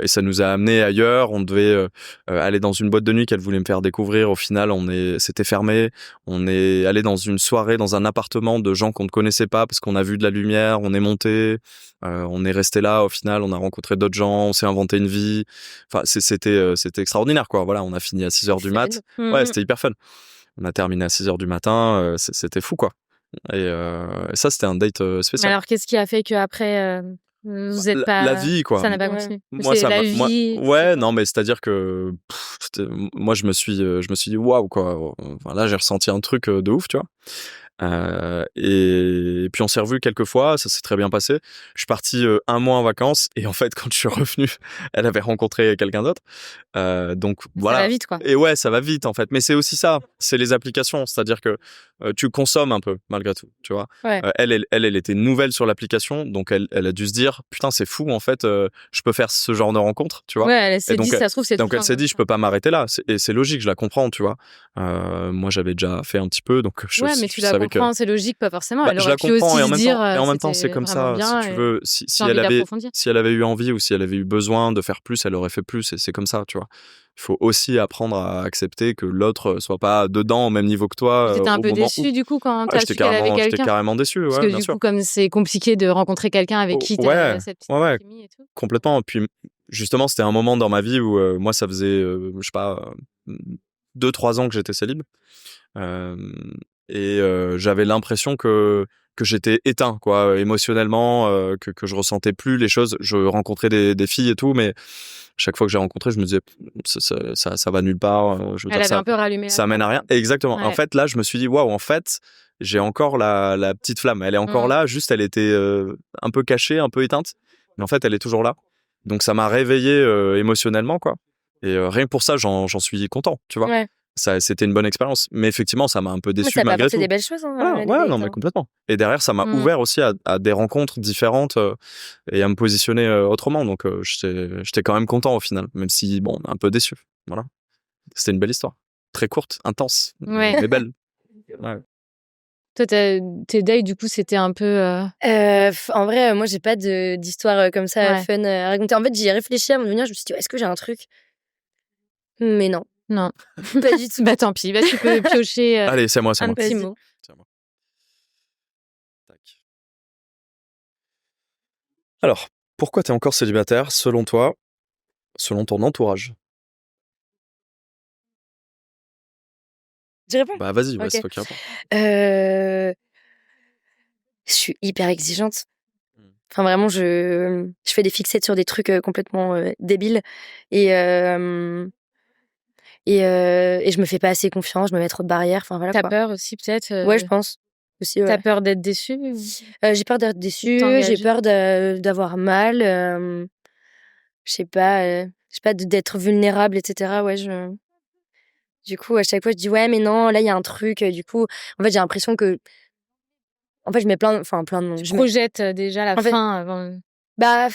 ça nous a amené ailleurs. On devait aller dans une boîte de nuit qu'elle voulait me faire découvrir. Au final, c'était fermé. On est allé dans une soirée dans un appartement de gens qu'on ne connaissait pas parce qu'on a vu de la lumière. On est monté. On est resté là. Au final, on a rencontré d'autres gens. On s'est inventé une vie. Enfin, c'était extraordinaire, quoi. Voilà, on a fini à 6h du mat. Ouais, c'était hyper fun. On a terminé à 6h du matin. C'était fou, quoi. Et ça, c'était un date spécial. Alors, qu'est-ce qui a fait qu'après, vous êtes pas... La vie, quoi. Ça n'a pas continué. Moi, C'est ça la m'a- vie. ouais, non, mais c'est-à-dire que moi, je me suis dit waouh, quoi. Enfin, là, j'ai ressenti un truc de ouf, tu vois. Et puis on s'est revus quelques fois, ça s'est très bien passé. Je suis parti 1 mois en vacances et en fait quand je suis revenu, elle avait rencontré quelqu'un d'autre. Donc voilà. Ça va vite, quoi. Et ouais, ça va vite en fait. Mais c'est aussi ça, c'est les applications, c'est-à-dire que tu consommes un peu malgré tout, tu vois. Ouais. Elle était nouvelle sur l'application, donc elle a dû se dire putain c'est fou en fait, je peux faire ce genre de rencontre, tu vois. Ouais, elle s'est Et donc, dit, ça se trouve, c'est donc tout elle un- s'est dit je peux pas m'arrêter là, et c'est logique, je la comprends, tu vois. Moi j'avais déjà fait un petit peu, donc Ouais, mais tu je la savais comprends, c'est logique, pas forcément. Elle je aurait la pu comprends aussi et en se même dire, temps, c'est c'était comme vraiment ça. bien Si tu et veux, j'ai envie d'approfondir. si elle avait eu envie ou si elle avait eu besoin de faire plus, elle aurait fait plus. Et c'est comme ça, tu vois. Il faut aussi apprendre à accepter que l'autre soit pas dedans au même niveau que toi. J'étais un au peu moment déçue, du coup, quand où... t'as su qu'elle avait j'étais quelqu'un. carrément déçu, Parce ouais, que bien du sûr. coup, comme c'est compliqué de rencontrer quelqu'un avec qui t'as Ouais, cette petite ouais, chimie et tout. complètement. Puis justement, c'était un moment dans ma vie où moi, ça faisait, je sais pas, 2-3 ans que j'étais célib. Euh, et j'avais l'impression que j'étais éteint, quoi, émotionnellement, que je ressentais plus les choses. Je rencontrais des filles et tout, mais chaque fois que j'ai rencontré, je me disais ça va nulle part. Je veux Elle dire, avait un peu rallumé. ça mène à rien. Exactement. Ouais. En fait, là, je me suis dit waouh, en fait, j'ai encore la petite flamme. Elle est encore là, juste elle était un peu cachée, un peu éteinte, mais en fait, elle est toujours là. Donc ça m'a réveillé émotionnellement, quoi. Et rien que pour ça, j'en suis content, tu vois. Ouais. Ça, c'était une bonne expérience, mais effectivement, ça m'a un peu Mais déçu ça peut malgré apporter tout. des belles choses, hein, Voilà, les ouais, dates, non, mais hein. complètement. Et derrière, ça m'a ouvert aussi à des rencontres différentes et à me positionner autrement. Donc, j'étais quand même content au final, même si, bon, un peu déçu. Voilà. C'était une belle histoire. Très courte, intense, Ouais. mais belle. Ouais. Toi, tes dates, du coup, c'était un peu... En vrai, moi, j'ai pas d'histoire comme ça Ouais. fun à raconter. En fait, j'y ai réfléchi avant de venir. Je me suis dit, est-ce que j'ai un truc? Mais non, Non. pas du tout. Bah tant pis, bah, tu peux piocher Allez, c'est à moi, c'est à un moi. petit Vas-y. mot. C'est à moi. Tac. Alors, pourquoi t'es encore célibataire, selon toi, selon ton entourage? Je réponds? Bah, vas-y, ouais, Ok. c'est toi qui réponds. Je suis hyper exigeante. Enfin, vraiment, je fais des fixettes sur des trucs complètement débiles. Et je me fais pas assez confiance, je me mets trop de barrières. Enfin, voilà, T'as quoi. peur aussi, peut-être Ouais, je pense. Aussi, ouais. T'as peur d'être déçue J'ai peur d'être déçue, t'engager. j'ai peur d'avoir mal. Je sais pas, d'être vulnérable, etc. Ouais, du coup, à chaque fois, je dis ouais, mais non, là, il y a un truc. Du coup, en fait, j'ai l'impression que. En fait, je mets plein de noms. Tu projettes déjà la En fait- fin avant... Bah.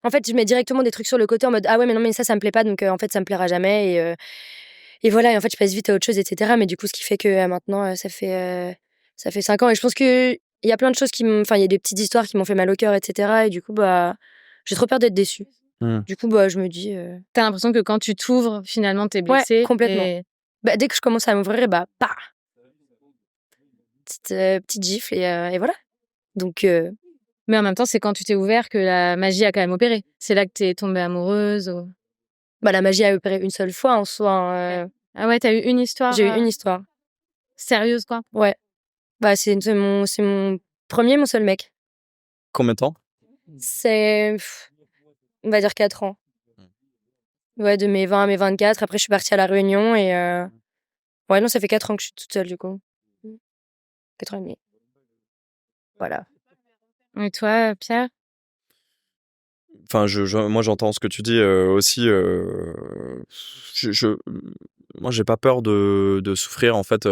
En fait, je mets directement des trucs sur le côté en mode ah ouais, mais non, mais ça me plaît pas, donc en fait, ça me plaira jamais. Et voilà, et en fait, je passe vite à autre chose, etc. Mais du coup, ce qui fait que maintenant, ça fait 5 ans. Et je pense qu'il y a plein de choses Enfin, il y a des petites histoires qui m'ont fait mal au cœur, etc. Et du coup, bah, j'ai trop peur d'être déçue. Du coup, bah, je me dis. T'as l'impression que quand tu t'ouvres, finalement, t'es blessée. Ouais, complètement. Et... Bah, dès que je commence à m'ouvrir, bah, petite gifle, et voilà. Donc. Mais en même temps, c'est quand tu t'es ouvert que la magie a quand même opéré. C'est là que t'es tombée amoureuse. Ou... Bah, la magie a opéré une seule fois en soi. Hein. Ah ouais, t'as eu une histoire J'ai eu une histoire. sérieuse, quoi. Ouais. Bah, c'est mon premier, mon seul mec. Combien de temps? C'est, on va dire 4 ans. Ouais, de mes 20 à mes 24. Après, je suis partie à La Réunion et... Ouais, non, ça fait 4 ans que je suis toute seule, du coup. 4 ans et demi. Voilà. Et toi, Pierre? Enfin, moi, j'entends ce que tu dis aussi. Moi, j'ai pas peur de souffrir, en fait,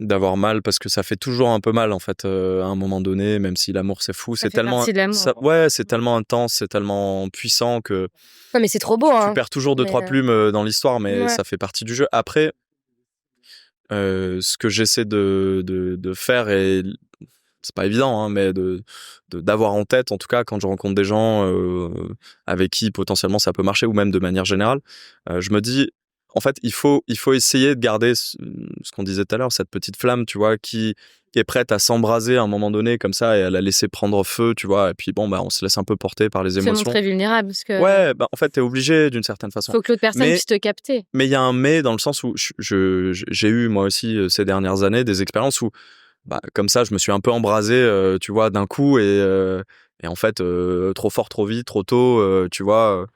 d'avoir mal, parce que ça fait toujours un peu mal, en fait, à un moment donné, même si l'amour, c'est fou. C'est fait partie de l'amour. Ouais, c'est tellement intense, c'est tellement puissant que Non, mais c'est trop beau, hein. tu perds toujours 2-3 Mais, plumes dans l'histoire, mais ouais. ça fait partie du jeu. Après, ce que j'essaie de faire, et c'est pas évident, hein, mais d'avoir en tête, en tout cas, quand je rencontre des gens avec qui potentiellement ça peut marcher, ou même de manière générale, je me dis, en fait, il faut essayer de garder ce qu'on disait tout à l'heure, cette petite flamme, tu vois, qui est prête à s'embraser à un moment donné comme ça et à la laisser prendre feu, tu vois. Et puis bon, on se laisse un peu porter par les émotions. Se montrer vulnérable parce que. Ouais, en fait, t'es obligé d'une certaine façon. Faut que l'autre personne puisse te capter. Mais il y a un mais dans le sens où j'ai eu moi aussi ces dernières années des expériences où comme ça, je me suis un peu embrasé, tu vois, d'un coup et en fait, trop fort, trop vite, trop tôt, tu vois.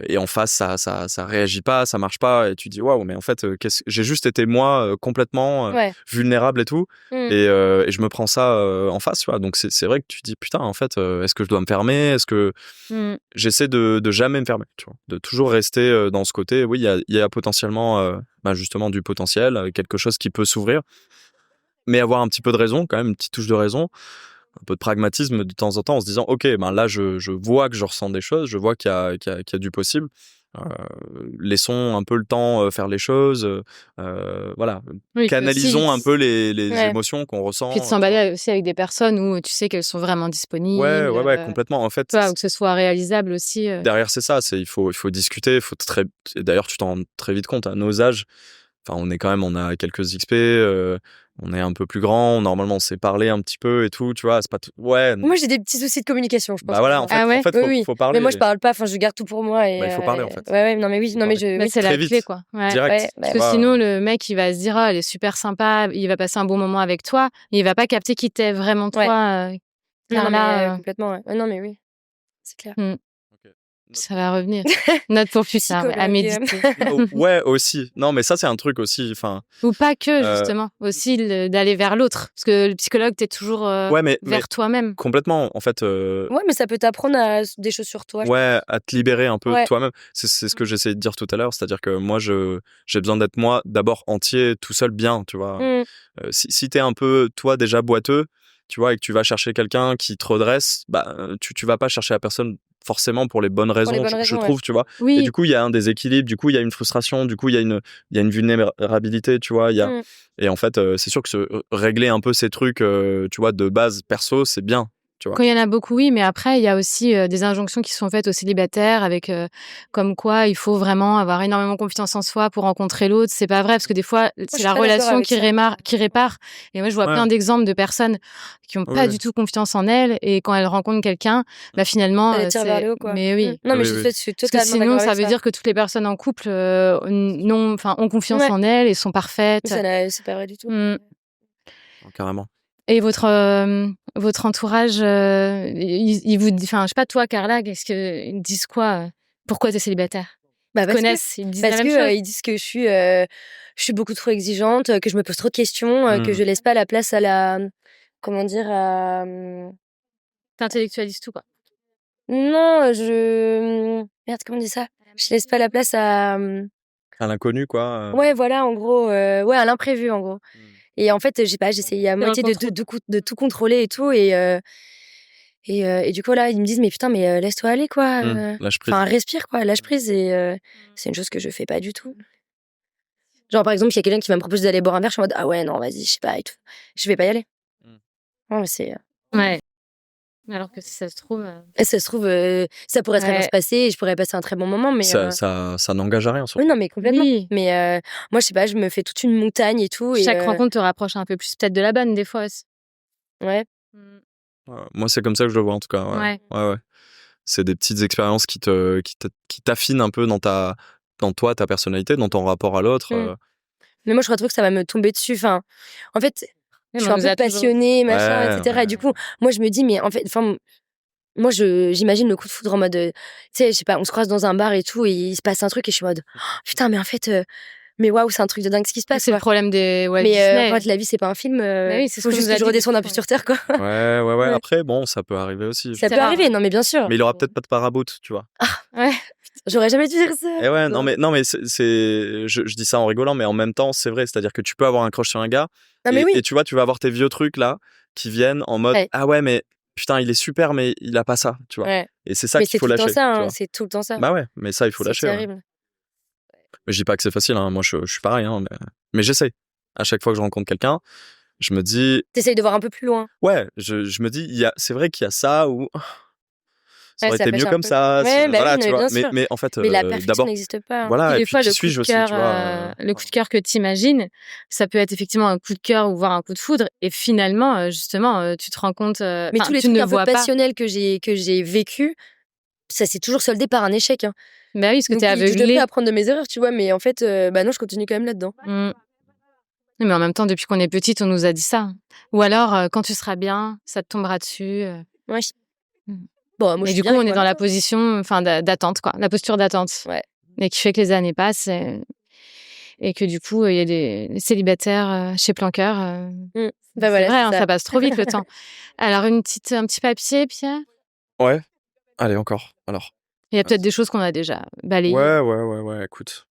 Et en face, ça réagit pas, ça marche pas, et tu dis waouh, mais en fait, j'ai juste été moi complètement vulnérable et tout, et je me prends ça en face, tu vois. Donc c'est vrai que tu dis putain, en fait, est-ce que je dois me fermer, est-ce que j'essaie de jamais me fermer, tu vois, de toujours rester dans ce côté. Oui, il y a potentiellement, justement du potentiel, quelque chose qui peut s'ouvrir, mais avoir un petit peu de raison, quand même, une petite touche de raison. Un peu de pragmatisme de temps en temps en se disant ok, là je vois que je ressens des choses, je vois qu'il y a du possible, laissons un peu le temps faire les choses, voilà, canalisons un peu les émotions qu'on ressent, puis de s'emballer aussi avec des personnes où tu sais qu'elles sont vraiment disponibles, ouais, complètement, en fait, ou que ce soit réalisable aussi, derrière c'est ça, il faut discuter, et d'ailleurs tu t'en rends très vite compte à nos âges. Enfin, on a quelques XP, on est un peu plus grand, normalement on sait parler un petit peu et tout, tu vois, c'est pas tout. Ouais. Moi j'ai des petits soucis de communication, je pense. Voilà, en fait, faut parler. Mais moi je parle pas, je garde tout pour moi et il faut parler en fait. Ouais, non mais oui, non mais c'est la clé quoi. Ouais. Direct. Parce que sinon le mec il va se dire elle est super sympa, il va passer un bon moment avec toi, et il va pas capter qui t'es vraiment toi. Complètement. Ouais. Non mais oui. C'est clair. Ça va revenir. Note pour plus tard, à méditer. Ouais, aussi. Non, mais ça, c'est un truc aussi. Ou pas que, justement. Aussi d'aller vers l'autre. Parce que le psychologue, t'es toujours vers toi-même. Complètement, en fait. Ouais, mais ça peut t'apprendre des choses sur toi. Ouais, à te libérer un peu de toi-même. C'est ce que j'essayais de dire tout à l'heure. C'est-à-dire que moi, j'ai besoin d'être moi, d'abord entier, tout seul, bien, tu vois. Si t'es un peu, toi, déjà boiteux, tu vois, et que tu vas chercher quelqu'un qui te redresse, tu vas pas chercher la personne forcément pour les bonnes raisons, je trouve, tu vois. Oui. Et du coup, il y a un déséquilibre, du coup, il y a une frustration, du coup, il y a une vulnérabilité, tu vois. Et en fait, c'est sûr que régler un peu ces trucs, tu vois, de base perso, c'est bien. Tu vois. Quand il y en a beaucoup, oui, mais après, il y a aussi des injonctions qui sont faites aux célibataires avec comme quoi il faut vraiment avoir énormément confiance en soi pour rencontrer l'autre. C'est pas vrai, parce que des fois, c'est la relation qui répare. Et moi, je vois plein d'exemples de personnes qui n'ont pas du tout confiance en elles, et quand elles rencontrent quelqu'un, finalement... Ça les tire vers le haut, quoi. Mais oui. Non, mais je suis totalement parce que sinon, ça veut dire que toutes les personnes en couple ont confiance en elles et sont parfaites. C'est pas vrai du tout. Carrément. Et votre entourage, ils vous disent, je sais pas, toi, Carla, ils disent quoi? Pourquoi t'es célibataire? Ils connaissent, ils disent la même chose. Ils disent que je suis beaucoup trop exigeante, que je me pose trop de questions, que je laisse pas la place à la... Comment dire? T'intellectualises tout, quoi. Non, merde, comment on dit ça? Je laisse pas la place à l'inconnu, quoi. Ouais, voilà, en gros, à l'imprévu, en gros. Et en fait, j'essaye à moitié de tout contrôler et tout, et du coup là, ils me disent mais putain, mais laisse-toi aller, quoi. Lâche prise. Enfin, respire, quoi, lâche prise, et c'est une chose que je fais pas du tout. Genre par exemple, il y a quelqu'un qui va me proposer d'aller boire un verre, je suis en mode ah ouais, non, vas-y, je sais pas et tout. Je vais pas y aller. Non, mais c'est Ouais. Alors que si ça se trouve... ça se trouve, ça pourrait très bien se passer et je pourrais passer un très bon moment, mais... Ça n'engage à rien, surtout. Oui, non, mais complètement. Oui. Mais moi, je sais pas, je me fais toute une montagne et tout. Chaque rencontre te rapproche un peu plus peut-être de la bonne, des fois aussi. Ouais. Moi, c'est comme ça que je le vois, en tout cas. Ouais. C'est des petites expériences qui t'affinent un peu dans toi, ta personnalité, dans ton rapport à l'autre. Mais moi, je retrouve que ça va me tomber dessus. Enfin, en fait... Je suis un peu passionnée, machin, etc. Et du coup, moi, je me dis, mais en fait, moi, j'imagine le coup de foudre en mode, tu sais, je sais pas, on se croise dans un bar et tout, et il se passe un truc, et je suis en mode, oh, putain, mais en fait, mais waouh, c'est un truc de dingue ce qui se passe. C'est le problème des Walt Mais Disney. en fait, la vie, c'est pas un film. Oui, c'est faut juste que je redescende un peu sur terre, quoi. Ouais. Après, bon, ça peut arriver aussi. Ça peut arriver, non, mais bien sûr. Mais il aura peut-être pas de parabout, tu vois. Ouais. J'aurais jamais dû dire ça. Et ouais, non, mais je dis ça en rigolant, mais en même temps, c'est vrai. C'est-à-dire que tu peux avoir un crush sur un gars. Et tu vois, tu vas avoir tes vieux trucs là qui viennent en mode ah ouais, mais putain, il est super, mais il a pas ça, tu vois. Et c'est ça qu'il faut lâcher. C'est tout le temps ça. Bah ouais, mais ça, il faut lâcher. C'est terrible. Mais je dis pas que c'est facile, hein. Moi, je suis pareil, hein, mais j'essaie. À chaque fois que je rencontre quelqu'un, je me dis. T'essayes de voir un peu plus loin. Ouais, je me dis, c'est vrai qu'il y a ça où. ça aurait ça été pêche mieux un comme peu. ça. Ouais, bah voilà, oui, tu non, vois. bien sûr. Mais en fait, Mais la perfection d'abord, n'existe pas. Hein. voilà. Et Et des puis fois, qui suis-je aussi, tu vois. le coup de cœur que t'imagines, ça peut être effectivement un coup de cœur ou voire un coup de foudre. Et finalement, justement, tu te rends compte, Mais tous les tu trucs ne un peu vois pas. passionnels que j'ai vécu, ça s'est toujours soldé par un échec. Hein. Bah oui, parce que Donc t'es je devrais aveuglé. apprendre de mes erreurs, tu vois. Mais en fait, bah non, je continue quand même là-dedans. Mais en même temps, depuis qu'on est petite, on nous a dit ça. Ou alors, quand tu seras bien, ça te tombera dessus. Ouais. Mm. Bon, moi, je Et suis du bien coup, on avec est moi dans la maintenant. position d'attente, quoi. La posture d'attente. Ouais. Et qui fait que les années passent et que du coup, il y a des célibataires chez Planqueur. Bah C'est voilà, vrai, c'est hein, ça. ça passe trop vite le temps. Alors, un petit papier, Pierre. Ouais. Allez, encore. Alors. Il y a peut-être des choses qu'on a déjà balayées. Ouais, écoute.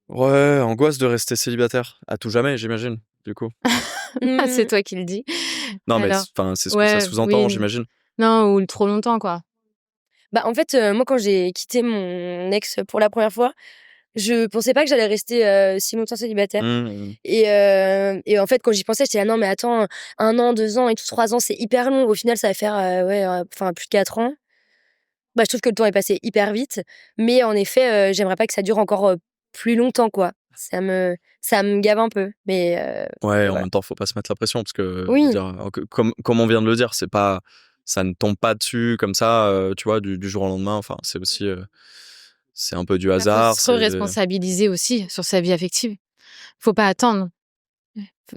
Ouais, angoisse de rester célibataire à tout jamais, j'imagine, du coup. C'est toi qui le dis. Non, mais Alors, c'est ce que ça sous-entend, oui. j'imagine. Non, ou trop longtemps, quoi. Bah en fait, moi quand j'ai quitté mon ex pour la première fois, je pensais pas que j'allais rester si longtemps célibataire. Et en fait, quand j'y pensais, j'étais là, non mais attends, 1 an, 2 ans et tout, 3 ans, c'est hyper long. Au final, ça va faire plus de 4 ans. Bah je trouve que le temps est passé hyper vite, mais en effet, j'aimerais pas que ça dure encore plus longtemps, quoi. Ça me gave un peu, mais Ouais, en voilà. même temps, faut pas se mettre la pression parce que, je Oui. veux dire, comme on vient de le dire, c'est pas, ça ne tombe pas dessus comme ça, tu vois, du jour au lendemain. Enfin, c'est aussi, c'est un peu du Il faut hasard. se responsabiliser aussi sur sa vie affective. Faut pas attendre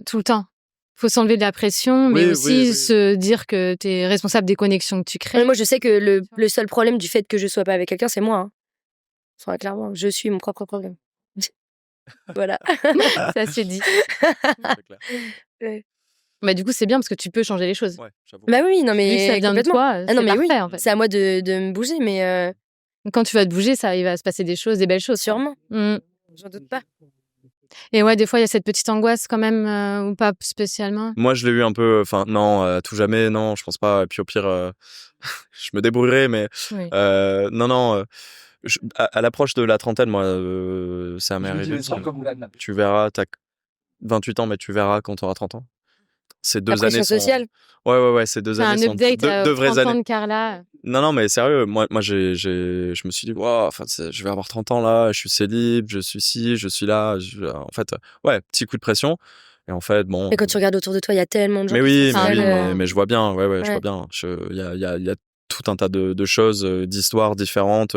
tout le temps. Faut s'enlever de la pression, mais aussi se dire que tu es responsable des connexions que tu crées. Mais moi, je sais que le seul problème du fait que je sois pas avec quelqu'un, c'est moi. Hein. Enfin, clairement, je suis mon propre problème. Voilà. Ça c'est dit. Ouais. Bah du coup, c'est bien parce que tu peux changer les choses. Ouais, j'avoue. Bah oui, non Vu que mais ça vient de complètement. toi, Ah c'est non mais parfait oui, en fait. c'est à moi de me bouger, mais Quand tu vas te bouger, il va se passer des choses, des belles choses. sûrement. Mm. J'en doute pas. Et ouais, des fois, il y a cette petite angoisse quand même, ou pas spécialement. Moi, je l'ai eu un peu, enfin, non, à tout jamais, non, je pense pas. Et puis au pire, je me débrouillerai, mais Oui. non. À l'approche de la trentaine, moi, ça m'est arrivé. Tu verras, t'as 28 ans, mais tu verras quand tu auras 30 ans. Ces La 2 années pression sont... sociale. Ouais, ces 2 C'est un années sont update deux vraies 30 ans années. de Carla. Non, mais sérieux, moi je me suis dit, wow, enfin, je vais avoir 30 ans là, je suis célib, je suis ci, je suis là. En fait, ouais, petit coup de pression. Et en fait, bon. Mais quand tu regardes autour de toi, il y a tellement de gens Mais qui oui, sont mais seuls, oui, mais je vois bien, je vois Ouais. bien. Il y a tout un tas de choses, d'histoires différentes,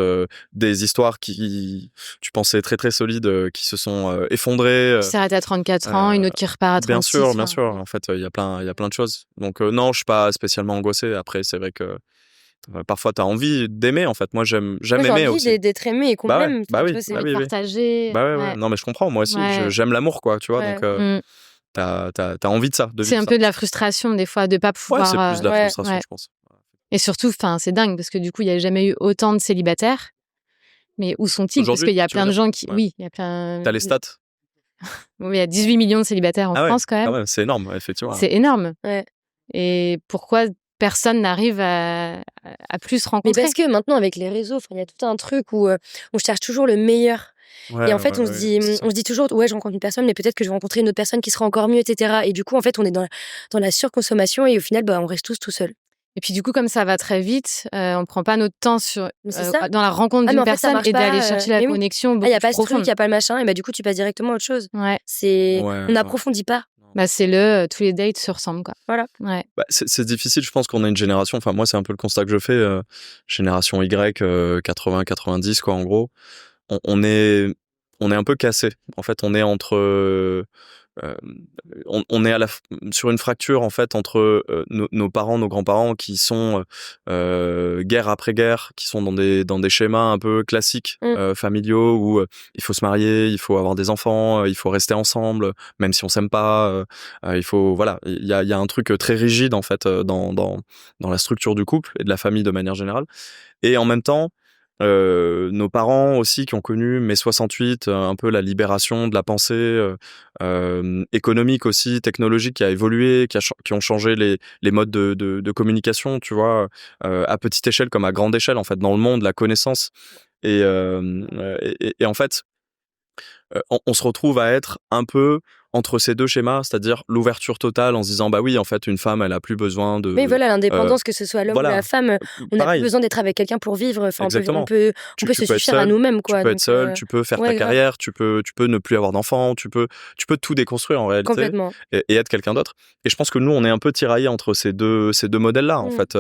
des histoires qui, tu pensais très très solides, qui se sont effondrées. Qui s'arrête à 34 ans, une autre qui repart à 36. Bien sûr. En fait, il y a plein de choses. Donc non, je suis pas spécialement angoissé. Après, c'est vrai que parfois, t'as envie d'aimer. En fait, moi, j'aime Moi, j'ai aimer envie aussi. d'être aimé et qu'on Bah ouais, m'aime. bah Enfin, oui, tu vois, c'est- bah oui. Partager. Bah ouais. Non, mais je comprends. Moi aussi, Ouais. j'aime l'amour, quoi. Tu vois. Ouais. Donc, t'as envie de ça, de C'est vivre un ça. peu de la frustration des fois de pas pouvoir. Ouais, c'est plus de la ouais, frustration, ouais. je pense. Et surtout, c'est dingue parce que du coup, il y a jamais eu autant de célibataires. Mais où sont-ils? Parce Aujourd'hui, qu'il y a tu veux plein de dire gens qui. Ouais. Oui, il y a plein. T'as les stats? Oui, il y a 18 millions de célibataires en Ah ouais, France quand même. c'est énorme, effectivement. C'est énorme. Ouais. Et pourquoi personne n'arrive à plus se Mais rencontrer? parce que maintenant, avec les réseaux, il y a tout un truc où on cherche toujours le meilleur. Ouais, Et en fait, on c'est ça. se dit toujours, ouais, je rencontre une personne, mais peut-être que je vais rencontrer une autre personne qui sera encore mieux, etc. Et du coup, en fait, on est dans la surconsommation et au final, bah, on reste tous tout seuls. Et puis du coup, comme ça va très vite, on prend pas notre temps Mais c'est ça. dans la rencontre Ah, mais d'une en fait, ça personne marche et d'aller pas, chercher la mais oui. connexion Ah, beaucoup il n'y a plus pas ce truc, profonde. il n'y a pas le machin, et bah, du coup, tu passes directement à autre chose. Ouais. On n'approfondit pas. Bah, tous les dates se ressemblent, quoi. Voilà. Ouais. Bah, c'est difficile, je pense qu'on a une génération, enfin moi c'est un peu le constat que je fais, génération Y, 80-90 quoi en gros, on est un peu cassé. En fait, on est entre on est sur une fracture en fait entre nos parents, nos grands-parents qui sont guerre après guerre, qui sont dans des schémas un peu classiques familiaux où il faut se marier, il faut avoir des enfants, il faut rester ensemble, même si on s'aime pas. Il faut voilà, il y a un truc très rigide en fait dans la structure du couple et de la famille de manière générale. Et en même temps, nos parents aussi qui ont connu mai 68, un peu la libération de la pensée économique aussi, technologique qui a évolué, qui ont changé les modes de communication, tu vois, à petite échelle comme à grande échelle en fait dans le monde, la connaissance et en fait on se retrouve à être un peu entre ces deux schémas, c'est-à-dire l'ouverture totale en se disant bah oui, en fait, une femme, elle a plus besoin de. Mais voilà, l'indépendance, que ce soit l'homme ou la femme, on n'a plus besoin d'être avec quelqu'un pour vivre. Enfin, on peut se suffire à nous-mêmes, quoi. Tu peux être seul, tu peux faire ta carrière, tu peux ne plus avoir d'enfants, tu peux tout déconstruire en réalité. Complètement. Et être quelqu'un d'autre. Et je pense que nous, on est un peu tiraillés entre ces deux modèles-là, en fait.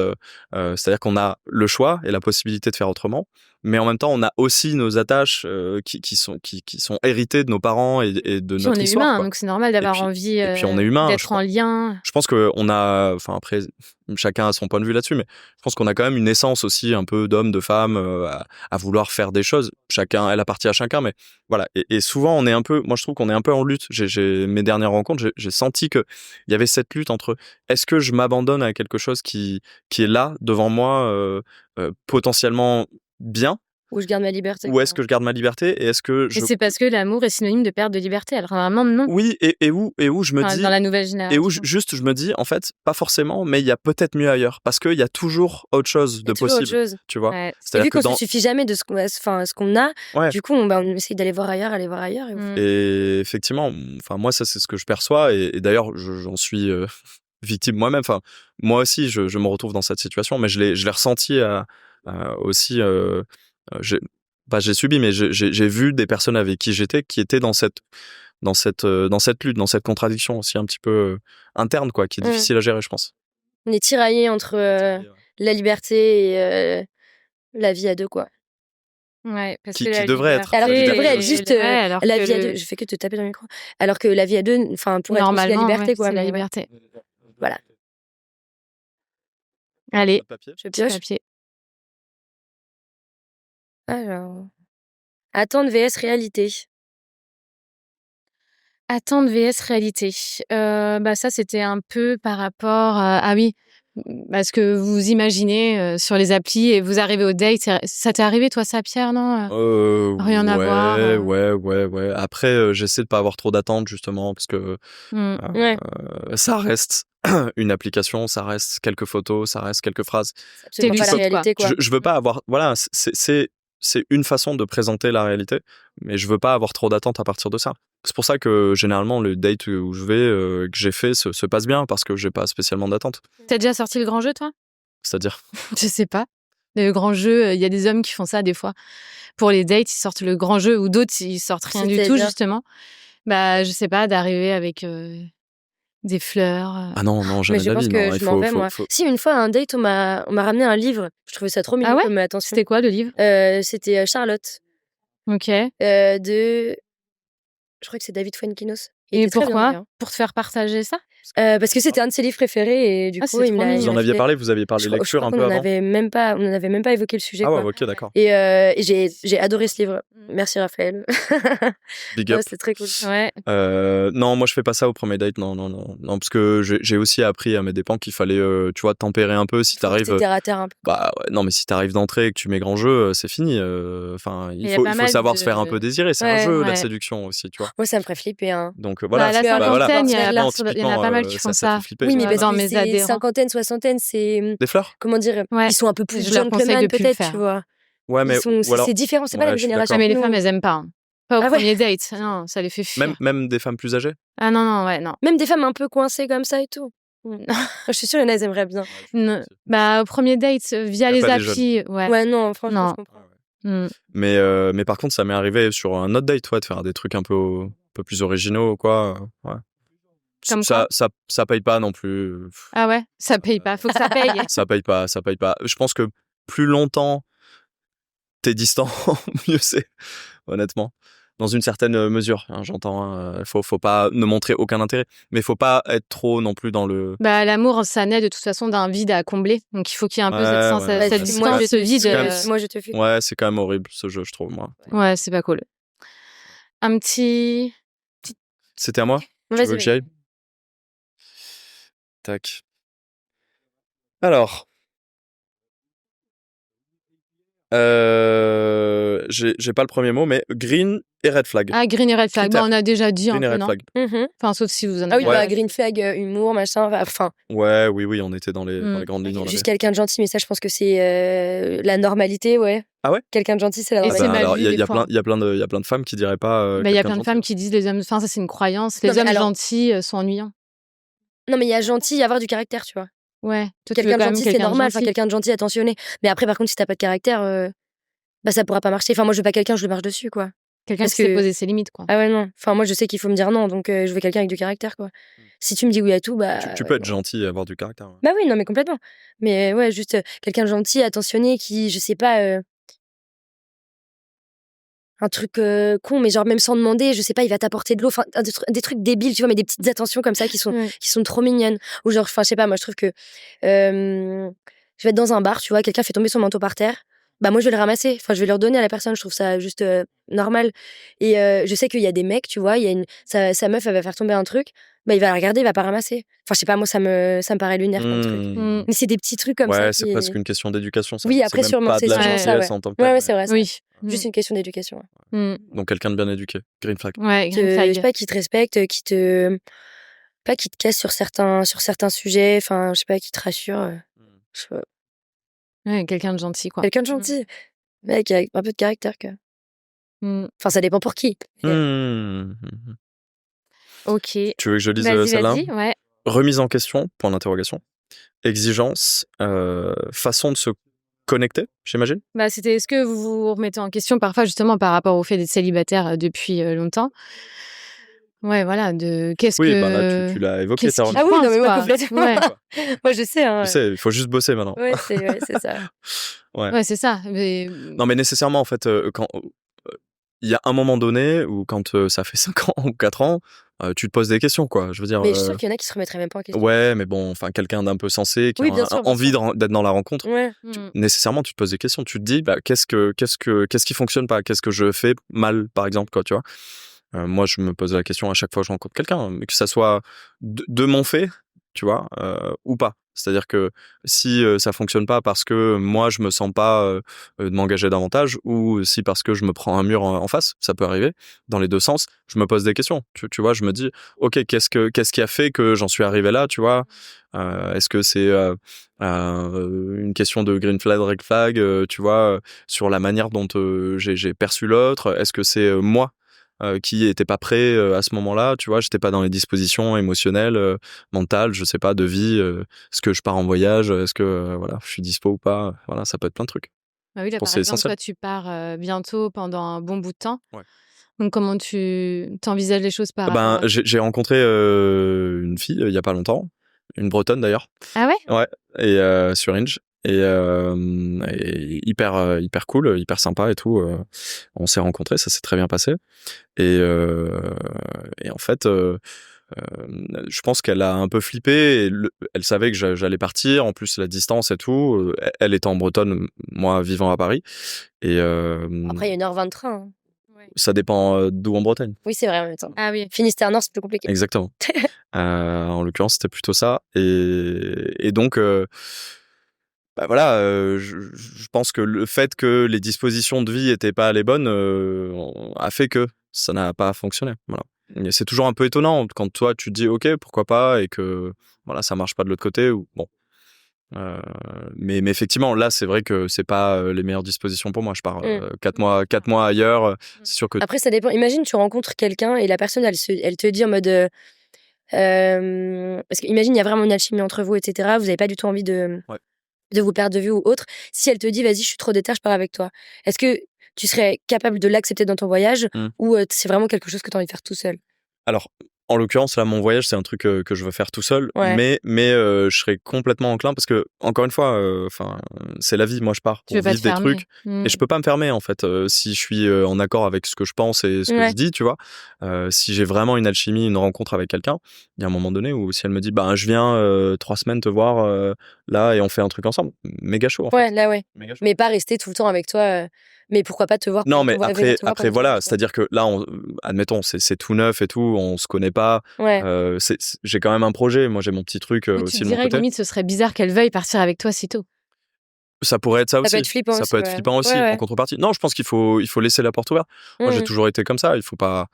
C'est-à-dire qu'on a le choix et la possibilité de faire autrement, mais en même temps, on a aussi nos attaches qui sont héritées de nos parents et de notre histoire. On est humain, quoi. donc c'est normal d'avoir envie et puis on est humain, d'être en lien. Je pense qu'on a, enfin après, chacun a son point de vue là-dessus, mais je pense qu'on a quand même une essence aussi un peu d'homme, de femme, à vouloir faire des choses. Chacun, elle appartient à chacun, mais voilà. Et souvent, moi je trouve qu'on est un peu en lutte. Mes dernières rencontres, j'ai senti que il y avait cette lutte entre est-ce que je m'abandonne à quelque chose qui est là devant moi, potentiellement bien. Ou je garde ma liberté. Ou est-ce que je garde ma liberté et est-ce que Et c'est parce que l'amour est synonyme de perte de liberté. Alors vraiment non. Oui, et où je me dis dans la nouvelle génération. Et où juste je me dis en fait pas forcément, mais il y a peut-être mieux ailleurs parce qu'il y a toujours autre chose de possible. Tu vois. Ouais. Et vu qu'on se suffit jamais de ce qu'on a, du coup on essaye d'aller voir ailleurs, Et effectivement, enfin moi ça c'est ce que je perçois et d'ailleurs j'en suis victime moi-même. Enfin moi aussi je me retrouve dans cette situation, mais je l'ai ressenti aussi. J'ai subi, mais j'ai vu des personnes avec qui j'étais qui étaient dans cette lutte, dans cette contradiction aussi un petit peu interne, quoi, qui est difficile à gérer, je pense. On est tiraillés entre la liberté et la vie à deux, quoi. Ouais, parce qui que devrait être. Alors qu'il devrait être juste la vie à deux. Je Je fais que te taper dans le micro. Alors que la vie à deux, enfin, pour être aussi la liberté, quoi. C'est la liberté. Voilà. Allez, je pioche. Alors, attendre vs réalité. Attendre vs réalité. Ça, c'était un peu par rapport à ce que vous imaginez sur les applis et vous arrivez au date. Ça t'est arrivé, toi, ça, Pierre, non Rien à voir. Ouais. Après, j'essaie de pas avoir trop d'attentes, justement, parce que ça reste une application, ça reste quelques photos, ça reste quelques phrases. C'est pas la réalité, quoi. Je veux pas avoir... Voilà, c'est une façon de présenter la réalité, mais je veux pas avoir trop d'attentes à partir de ça. C'est pour ça que généralement les dates où je vais, que j'ai fait, se passent bien parce que j'ai pas spécialement d'attentes. T'as déjà sorti le grand jeu, toi ? C'est-à-dire ? Je sais pas. Le grand jeu, il y a des hommes qui font ça des fois. Pour les dates, ils sortent le grand jeu ou d'autres, ils sortent rien du tout, justement. Je sais pas, d'arriver avec des fleurs. Ah non, jamais de la vie. Mais je pense que je m'en vais, moi. Si, une fois, à un date, on m'a ramené un livre. Je trouvais ça trop mignon comme attention. C'était quoi, le livre ? C'était Charlotte. Ok. Je crois que c'est David Fuenquinos. Et pourquoi ? Pour te faire partager ça ? Parce que c'était un de ses livres préférés et du coup, vous en aviez parlé, vous aviez parlé lecture un peu avant. On n'avait même pas évoqué le sujet. Ah ouais, ok, d'accord. Et j'ai adoré ce livre. Merci Raphaël. Big up. C'était très cool. Ouais. Non, moi je fais pas ça au premier date. Non, parce que j'ai aussi appris à mes dépens qu'il fallait, tu vois, tempérer un peu si t'arrives. Terre à terre un peu. Bah ouais, non, mais si t'arrives d'entrée et que tu mets grand jeu, c'est fini. Enfin, il faut savoir se faire un peu désirer. C'est un jeu, la séduction aussi, tu vois. Moi, ça me ferait flipper. Hein. Donc voilà. La cinquantaine, il y en a pas mal qui font ça. Oui, mais dans mes adhérents. Cinquantaine, soixantaine, c'est. Des fleurs ? Comment dire ? Ils sont un peu plus gentlemen, peut-être, tu vois. Ouais, mais c'est différent, c'est pas la même génération. Mais les femmes, elles aiment pas. Pas au premier date. Non, ça les fait fuir. Même des femmes plus âgées ? Ah non. Même des femmes un peu coincées comme ça et tout. Je suis sûre, elles aimeraient bien. Au premier date, via les applis. Ouais, non, franchement, je comprends. Mais par contre, ça m'est arrivé sur un autre date, de faire des trucs un peu plus originaux, quoi. Ouais. Comme ça paye pas non plus. Ah ouais, ça paye pas, faut que ça paye. Ça paye pas. Je pense que plus longtemps t'es distant, mieux c'est, honnêtement. Dans une certaine mesure, hein, j'entends. Faut pas ne montrer aucun intérêt, mais faut pas être trop non plus dans le. L'amour, ça naît de toute façon d'un vide à combler, donc il faut qu'il y ait un peu cette distance, ce vide. Moi, je te fais. Ouais, c'est quand même horrible ce jeu, je trouve, moi. Ouais, c'est pas cool. Un petit. C'était à moi. Tu veux que j'y aille ? Tac. Alors, j'ai pas le premier mot, mais green et red flag. Ah, green et red flag. Critères. On a déjà dit Green un et peu, red non flag. Enfin, sauf si vous en Ah avez. oui, bah, green flag, humour, machin. Enfin, Ouais, oui, on était dans les grandes lignes. juste quelqu'un de gentil, mais ça, je pense que c'est la normalité, ouais. Ah ouais? Quelqu'un de gentil, c'est la Et normalité. c'est mal alors, vu, il des fois. y a plein de femmes qui diraient pas. Il y a quelqu'un plein de gentil. femmes qui disent les hommes. Enfin, ça, c'est une croyance. Non, Les mais hommes alors- gentils sont ennuyants. Non, mais il y a gentil et avoir du caractère, tu vois. Ouais. Toi, tu veux Quelqu'un de quand même gentil, c'est quelqu'un de normal. Enfin, gentil. quelqu'un de gentil, attentionné. Mais après, par contre, si t'as pas de caractère, bah, ça pourra pas marcher. Enfin, moi, je veux pas quelqu'un, je le marche dessus, quoi. Quelqu'un Parce qui sait que- poser ses limites, quoi. Ah ouais, non. Enfin, moi, je sais qu'il faut me dire non, donc je veux quelqu'un avec du caractère, quoi. Si tu me dis oui à tout, bah. Tu peux être gentil et avoir du caractère. Bah oui, non, mais complètement. Mais ouais, juste quelqu'un de gentil, attentionné, qui, je sais pas, un truc con, mais genre même sans demander, je sais pas, il va t'apporter de l'eau, enfin, des trucs débiles, tu vois, mais des petites attentions comme ça qui sont trop mignonnes. Ou genre, enfin, je sais pas, moi, je trouve que je vais être dans un bar, tu vois, quelqu'un fait tomber son manteau par terre. Bah moi je vais le ramasser, enfin je vais le redonner à la personne, je trouve ça juste normal. Et je sais qu'il y a des mecs, tu vois, il y a sa meuf elle va faire tomber un truc, bah il va la regarder, il va pas ramasser. Enfin je sais pas, moi ça me paraît lunaire comme truc. Mais c'est des petits trucs comme ça. Ouais, c'est presque une question d'éducation. Ça. Oui, C'est après même sûrement pas c'est de la sûrement ça, gentillesse ouais. en tant que tel, Ouais, c'est vrai. Oui. Juste une question d'éducation. Ouais. Donc quelqu'un de bien éduqué, green flag. Ouais, green Je flag. sais pas, qui te respecte, pas qui te casse sur certains sujets, enfin je sais pas, qui te rassure. Je sais pas. Ouais, quelqu'un de gentil, quoi. Quelqu'un de gentil, mec avec un peu de caractère quoi. Enfin ça dépend pour qui. Ok. Tu veux que je lise Vas-y, celle-là? vas-y, ouais. Remise en question, point d'interrogation. Exigence, façon de se connecter, j'imagine. Bah, c'était est-ce que vous vous remettez en question parfois justement par rapport au fait d'être célibataire depuis longtemps? Ouais, voilà, de qu'est-ce Oui, que bah là, tu l'as évoqué, qu'est-ce ta qu'il remise. Ah oui, non mais pense, moi quoi. complètement. Ouais. Moi je sais hein. Tu sais, il faut juste bosser maintenant. Ouais, c'est ça. Ouais, c'est ça. Mais Non, mais nécessairement, en fait, quand il y a un moment donné où quand ça fait 5 ans ou 4 ans, tu te poses des questions, quoi. Je veux dire. Mais je suis sûre qu'il y en a qui se remettraient même pas en question. Ouais, mais bon, enfin, quelqu'un d'un peu sensé, qui Oui, a bien sûr, bien envie sûr. d'être dans la rencontre. Ouais. Nécessairement, tu te poses des questions. Tu te dis, bah, qu'est-ce qui fonctionne pas? Qu'est-ce que je fais mal, par exemple, quoi, tu vois? Moi, je me pose la question à chaque fois que je rencontre quelqu'un, mais que ça soit de mon fait, tu vois, ou pas. C'est-à-dire que si ça fonctionne pas parce que moi je me sens pas de m'engager davantage, ou si parce que je me prends un mur en face, ça peut arriver dans les deux sens. Je me pose des questions. Tu vois, je me dis, ok, qu'est-ce qui a fait que j'en suis arrivé là, tu vois? Est-ce que c'est une question de green flag, red flag, tu vois, sur la manière dont j'ai perçu l'autre? Est-ce que c'est moi qui était pas prêt à ce moment-là, tu vois, j'étais pas dans les dispositions émotionnelles, mentales, je sais pas, de vie, est-ce que je pars en voyage, est-ce que voilà, je suis dispo ou pas, voilà, ça peut être plein de trucs. bah oui, là, Pour par c'est exemple, essentiel. toi, tu pars bientôt pendant un bon bout de temps. Ouais. Donc, comment tu t'envisages les choses par rapport Ben, à ça? j'ai rencontré une fille il y a pas longtemps, une Bretonne d'ailleurs. Ah ouais? Ouais, et sur Hinge. Et hyper cool, hyper sympa et tout. On s'est rencontrés, ça s'est très bien passé. Et en fait, je pense qu'elle a un peu flippé. Et elle savait que j'allais partir. En plus, la distance et tout. Elle était en Bretonne, moi vivant à Paris. Et Après il y a 1h20 de train. Hein. ça dépend d'où en Bretagne. Oui, c'est vrai en même temps. Ah oui. Finistère-Nord, c'est plus compliqué. Exactement. En l'occurrence, c'était plutôt ça. Et donc, bah voilà, je pense que le fait que les dispositions de vie étaient pas les bonnes a fait que ça n'a pas fonctionné. Voilà. Et c'est toujours un peu étonnant quand toi tu te dis ok, pourquoi pas, et que voilà, ça marche pas de l'autre côté, ou bon. Mais effectivement, là, c'est vrai que c'est pas les meilleures dispositions pour moi. Je pars 4 mois ailleurs. C'est sûr que Après ça dépend. Imagine tu rencontres quelqu'un et la personne elle te dit en mode parce que imagine il y a vraiment une alchimie entre vous, etc. Vous avez pas du tout envie de vous perdre de vue ou autre. Si elle te dit vas-y, je suis trop déter, je pars avec toi. Est-ce que tu serais capable de l'accepter dans ton voyage ou c'est vraiment quelque chose que tu as envie de faire tout seul? Alors, en l'occurrence, là, mon voyage, c'est un truc que je veux faire tout seul, Ouais. mais je serais complètement enclin parce que, encore une fois, c'est la vie. Moi, je pars Tu pour veux pas vivre te des fermer. trucs et je peux pas me fermer, en fait. Si je suis en accord avec ce que je pense et ce que je dis, tu vois, si j'ai vraiment une alchimie, une rencontre avec quelqu'un, il y a un moment donné où si elle me dit, bah, je viens 3 semaines te voir là et on fait un truc ensemble, méga chaud, en fait. Ouais, là ouais. Méga chaud. Mais pas rester tout le temps avec toi. Mais pourquoi pas te voir? Non, mais venir après te voir pendant voilà, ton voyage, quoi. c'est-à-dire que là, admettons, c'est tout neuf et tout, on se connaît pas. Ouais. J'ai quand même un projet. Moi, j'ai mon petit truc Tu aussi te de mon dirais côté. limite ce serait bizarre qu'elle veuille partir avec toi si tôt. Ça pourrait être ça aussi. Ça peut être flippant Ça aussi, peut être ouais. flippant aussi, Ouais. en contrepartie. Non, je pense qu'il faut laisser la porte ouverte. Moi, j'ai Mmh. toujours été comme ça. Il faut pas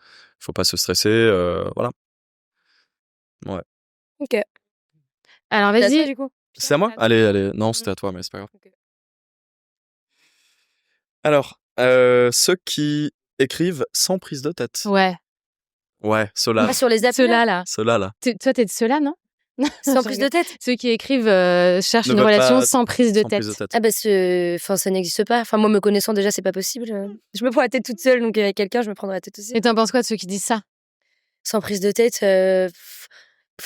se stresser. Voilà. Ouais. OK. Alors C'est à toi, vas-y. du coup? C'est à moi? Allez. Non, c'était à toi, mais c'est pas grave. OK. Alors, ceux qui écrivent sans prise de tête. Ouais. Ouais, ceux-là. Ah, sur les applis, Ceux-là, là. Ceux-là, là. Toi, t'es de ceux-là, non? sans Je prise de rigole. tête? Ceux qui écrivent cherchent Ne une veulent relation pas sans prise de sans tête. prise de tête. Ah bah, enfin, ça n'existe pas. Enfin, moi, me connaissant déjà, c'est pas possible. Je me prends la tête toute seule, donc avec quelqu'un, je me prendrai la tête aussi. Et t'en penses quoi de ceux qui disent ça? Sans prise de tête,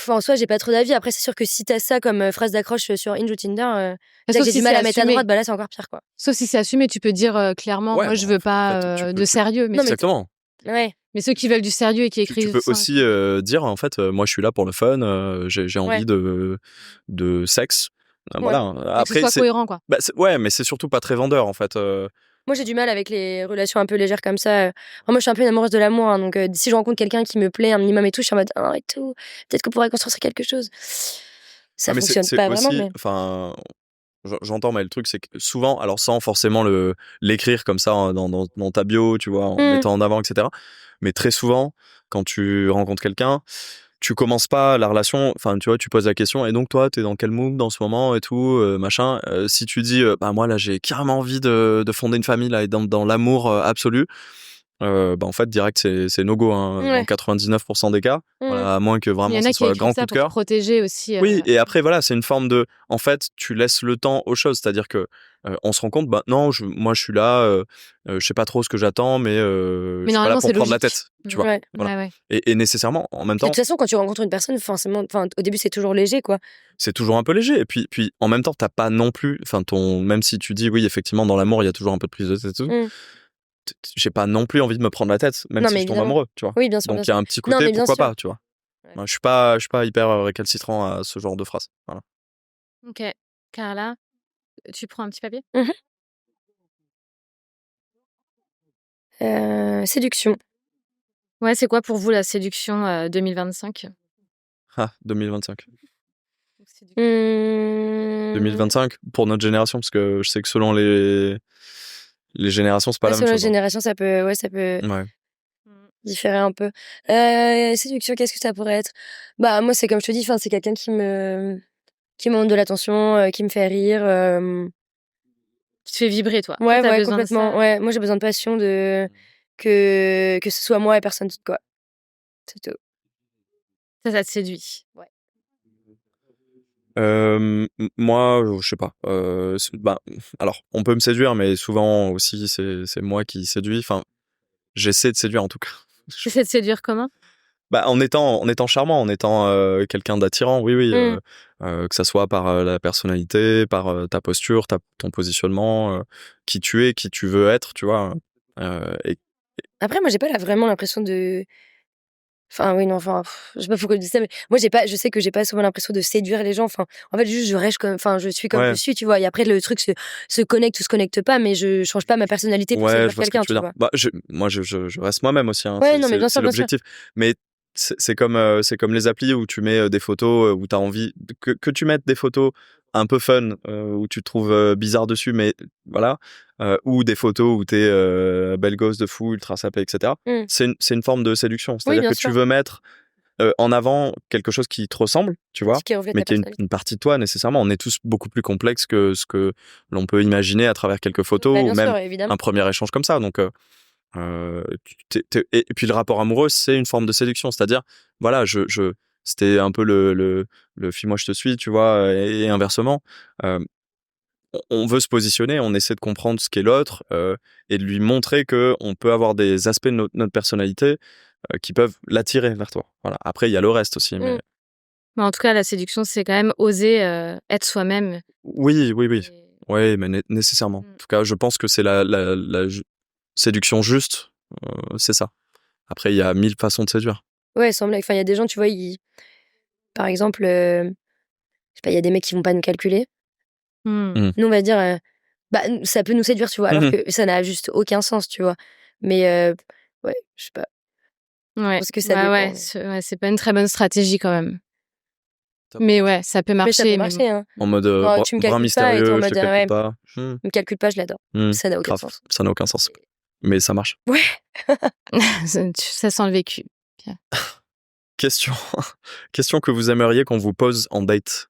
en soi, j'ai pas trop d'avis. Après, c'est sûr que si t'as ça comme phrase d'accroche sur Hinge ou Tinder, déjà que j'ai du mal à mettre à droite, bah là, c'est encore pire, quoi. Sauf si c'est assumé, tu peux dire clairement, Ouais, moi, je veux pas en fait, tu peux- de sérieux. Mais, Non, mais Exactement. Ouais. mais ceux qui veulent du sérieux et qui Tu écrivent peux sans- aussi dire, en fait, moi, je suis là pour le fun. J'ai envie Ouais. de sexe. Ouais. Voilà. et que ce Après, soit cohérent, quoi. ouais, mais c'est surtout pas très vendeur, en fait. Moi, j'ai du mal avec les relations un peu légères comme ça. Moi, je suis un peu une amoureuse de l'amour, hein, donc si je rencontre quelqu'un qui me plaît un minimum et tout, je suis en mode et tout. Peut-être qu'on pourrait construire quelque chose. Ça Mais fonctionne c'est pas aussi, vraiment, mais enfin, j'entends, mais le truc, c'est que souvent, alors sans forcément l'écrire comme ça dans ta bio, tu vois, en mettant en avant, etc. Mais très souvent, quand tu rencontres quelqu'un, tu commences pas la relation, enfin, tu vois, tu poses la question, et donc toi, t'es dans quel mood en ce moment et tout, machin. Si tu dis, bah moi là, j'ai carrément envie de fonder une famille là, et dans l'amour absolu, en fait, direct, c'est no go, hein, dans Ouais. 99% des cas. Voilà, à moins que Il y vraiment en ça a qui soit écrivent grand ça coup de pour te cœur. protéger aussi. Oui, et après voilà, c'est une forme de, en fait, tu laisses le temps aux choses, c'est-à-dire que on se rend compte, bah non, moi je suis là, je sais pas trop ce que j'attends, mais je Mais suis pas là normalement, pour c'est prendre la logique. tête, tu vois. Ouais. Voilà. Ouais. Et nécessairement, en même De temps, toute façon, quand tu rencontres une personne, forcément, au début, c'est toujours léger, quoi. c'est toujours un peu léger. Et puis en même temps, t'as pas non plus, enfin même si tu dis oui, effectivement, dans l'amour, il y a toujours un peu de prise de tête et tout. Mm. J'ai pas non plus envie de me prendre la tête, même Non, si mais je tombe évidemment. amoureux, tu vois. Oui, bien sûr, Donc bien il y a sûr. un petit Non, côté, mais bien pourquoi sûr. pas, tu vois. Ouais. Moi, je suis pas hyper récalcitrant à ce genre de phrase. Voilà. Ok. Carla, tu prends un petit papier? Séduction. Ouais, c'est quoi pour vous la séduction 2025? Ah, 2025. Mmh... 2025 pour notre génération, parce que je sais que selon les générations, c'est pas Ouais, la même selon la chose. Hein. génération, ça peut Ouais. différer un peu. Séduction, qu'est-ce que ça pourrait être? Bah, moi, c'est comme je te dis, c'est quelqu'un qui me montre de l'attention, qui me fait rire. Qui te fait vibrer, toi. Ouais, T'as ouais, besoin de complètement. ça. Ouais, moi, j'ai besoin de passion, que ce soit moi et personne d'autre, quoi. C'est tout. Ça te séduit. Ouais. Moi, je sais pas. Alors, on peut me séduire, mais souvent aussi, c'est moi qui séduis. Enfin, j'essaie de séduire en tout cas. Tu essaies de séduire comment? En étant charmant, en étant quelqu'un d'attirant, oui, que ça soit par la personnalité, par ta posture, ton positionnement, qui tu es, qui tu veux être, tu vois. Et Après, moi, j'ai pas vraiment l'impression de. Oui, non, je sais pas pourquoi je dis ça, mais moi, je sais que j'ai pas souvent l'impression de séduire les gens. En fait, juste, je reste comme, je suis comme ouais, je suis, tu vois. Et après, le truc se connecte ou se connecte pas, mais je change pas ma personnalité pour ouais, séduire je vois ce que quelqu'un, tu tu veux dire. vois. Moi, je reste moi-même aussi. Hein, Ouais, non, mais bien sûr, c'est bien sûr. l'objectif. Mais c'est comme les applis où tu mets des photos où tu as envie que tu mettes des photos un peu fun où tu te trouves bizarre dessus, mais voilà, ou des photos où tu es belle gosse de fou, ultra sapé, etc. Mm. C'est une forme de séduction. Oui, C'est-à-dire bien que sûr. tu veux mettre en avant quelque chose qui te ressemble, tu vois, Qui reflète mais ta qui est personnalité. une partie de toi nécessairement. On est tous beaucoup plus complexes que ce que l'on peut imaginer à travers quelques photos Bah, ou bien même sûr, évidemment. un premier échange comme ça. Donc et puis le rapport amoureux, c'est une forme de séduction. C'est-à-dire, voilà, c'était un peu le fuis-moi je te suis, tu vois, et inversement. On veut se positionner, on essaie de comprendre ce qu'est l'autre et de lui montrer que on peut avoir des aspects de notre personnalité qui peuvent l'attirer vers toi. Voilà. Après, il y a le reste aussi. Mais... Mais en tout cas, la séduction, c'est quand même oser être soi-même. Oui. Oui, mais nécessairement. En tout cas, je pense que c'est la séduction juste, c'est ça. Après, il y a 1000 façons de séduire. Ouais, sans blague. Il y a des gens, tu vois, par exemple, je sais pas, il y a des mecs qui vont pas nous calculer. Nous, on va dire, ça peut nous séduire, tu vois, alors que ça n'a juste aucun sens, tu vois. Mais ouais, je sais pas. Ouais, Parce que ça dépend. c'est pas une très bonne stratégie quand même. Mais ouais, ça peut marcher. Mais ça peut marcher, hein. En mode Tu me bras calcules pas et t'es en mystérieux, je mode, te calcule ouais. pas. Me calcule pas, je l'adore. Ça n'a aucun Grave, sens. ça n'a aucun sens. Mais ça marche. Ouais. Ça sent le vécu. Question que vous aimeriez qu'on vous pose en date.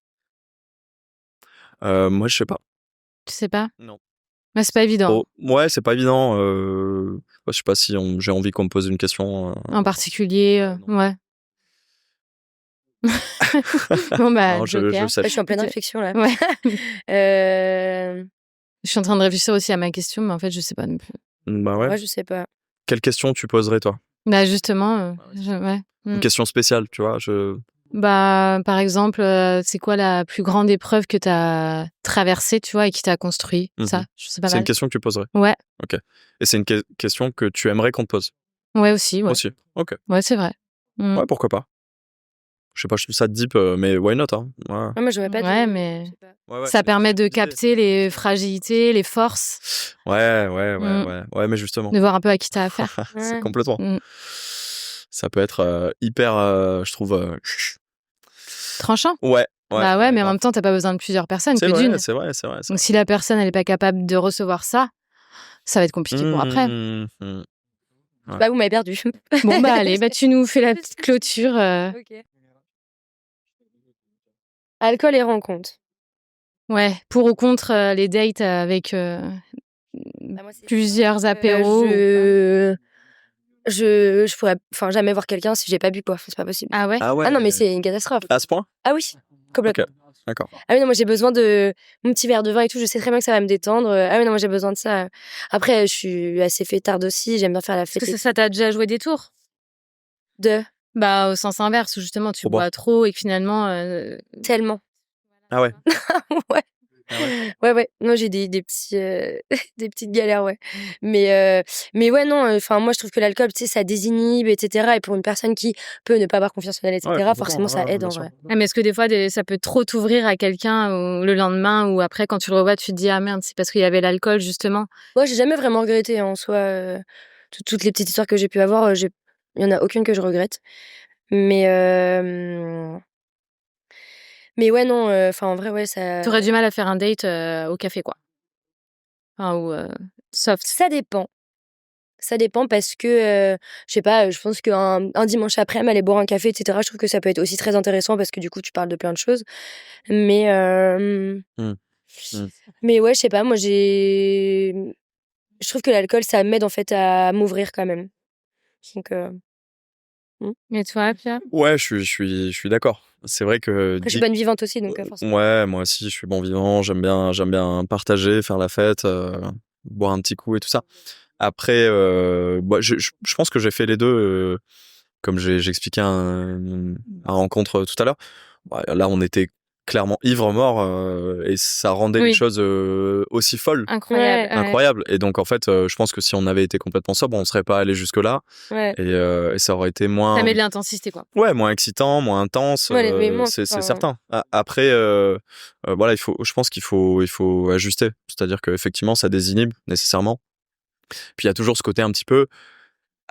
Moi, je sais pas. Tu sais pas? Non. Mais c'est pas évident. Ouais, c'est pas évident. Je sais pas si j'ai envie qu'on me pose une question. En particulier, ouais. Bon, bah, Non, Joker. je sais. Je suis en pleine réflexion, là. Ouais. Euh... Je suis en train de réfléchir aussi à ma question, mais en fait, je sais pas non plus. Bah ouais. Moi, je sais pas. Quelle question tu poserais, toi? Bah, justement, ouais. Une question spéciale, tu vois. Bah, par exemple, c'est quoi la plus grande épreuve que t'as traversée, tu vois, et qui t'a construit? Ça, je sais pas C'est mal. une question que tu poserais? Ouais. Ok. Et c'est une question que tu aimerais qu'on te pose? Ouais, aussi, ouais. Aussi, ok. Ouais, c'est vrai. Ouais, pourquoi pas? Je sais pas, je trouve ça deep, mais why not, hein? Ouais. Moi, j'aurais pas Ouais, de... mais je sais pas. ça permet de capter les fragilités, les forces. Ouais, mais justement. De voir un peu à qui t'as affaire. C'est complètement. Mm. Ça peut être hyper, je trouve... Tranchant. Ouais. Bah ouais, mais en même temps, t'as pas besoin de plusieurs personnes, que d'une. C'est vrai. Donc si la personne, elle est pas capable de recevoir ça, ça va être compliqué pour après. Ouais. Bah, vous m'avez perdu. Bon, bah allez, bah tu nous fais la petite clôture. Ok. Alcool et rencontre. Ouais, pour ou contre les dates avec Moi, plusieurs apéros. Je pourrais jamais voir quelqu'un si j'ai pas bu, quoi. C'est pas possible. Ah ouais? Ah ouais. Ah non, mais c'est une catastrophe. À ce point? Ah oui, complètement. Ok, d'accord. Ah oui, non, moi j'ai besoin de mon petit verre de vin et tout. Je sais très bien que ça va me détendre. Ah oui, non, moi j'ai besoin de ça. Après, je suis assez fêtarde aussi. J'aime bien faire la fête. Est-ce que ça t'a déjà joué des tours? Bah, au sens inverse, où justement tu bois trop et que finalement. Tellement. Ah ouais. Ouais. Ouais. Non, j'ai des petits, des petites galères, ouais. Mais ouais, non, moi, je trouve que l'alcool, tu sais, ça désinhibe, etc. Et pour une personne qui peut ne pas avoir confiance en elle, etc., forcément, ça aide, en vrai. Mais est-ce que des fois, ça peut trop t'ouvrir à quelqu'un le lendemain ou après, quand tu le revois, tu te dis, ah merde, c'est parce qu'il y avait l'alcool, justement? Moi, j'ai jamais vraiment regretté, en soi. Toutes les petites histoires que j'ai pu avoir, il y en a aucune que je regrette. Mais ouais, non, en vrai, ouais, ça... T'aurais du mal à faire un date au café, quoi. Enfin, ou soft. Ça dépend. Ça dépend parce que, je sais pas, je pense qu'un dimanche après, aller boire un café, etc., je trouve que ça peut être aussi très intéressant parce que du coup, tu parles de plein de choses. Mais ouais, je sais pas, moi, je trouve que l'alcool, ça m'aide en fait à m'ouvrir quand même. Donc... Et toi, Pierre? Ouais, je suis d'accord. C'est vrai que... Après, je suis bonne vivante aussi, donc forcément. Ouais, moi aussi, je suis bon vivant. J'aime bien partager, faire la fête, boire un petit coup et tout ça. Après, je pense que j'ai fait les deux, comme j'ai expliqué à rencontre tout à l'heure. Là, on était clairement ivre-mort et ça rendait les choses aussi folles. Incroyable. Et donc, en fait, je pense que si on avait été complètement sobre, on ne serait pas allé jusque-là. Ouais. Et ça aurait été moins... Ça met de l'intensité, quoi. Ouais, moins excitant, moins intense, c'est certain. Après, voilà, je pense qu'il faut ajuster. C'est-à-dire qu'effectivement, ça désinhibe nécessairement. Puis il y a toujours ce côté un petit peu...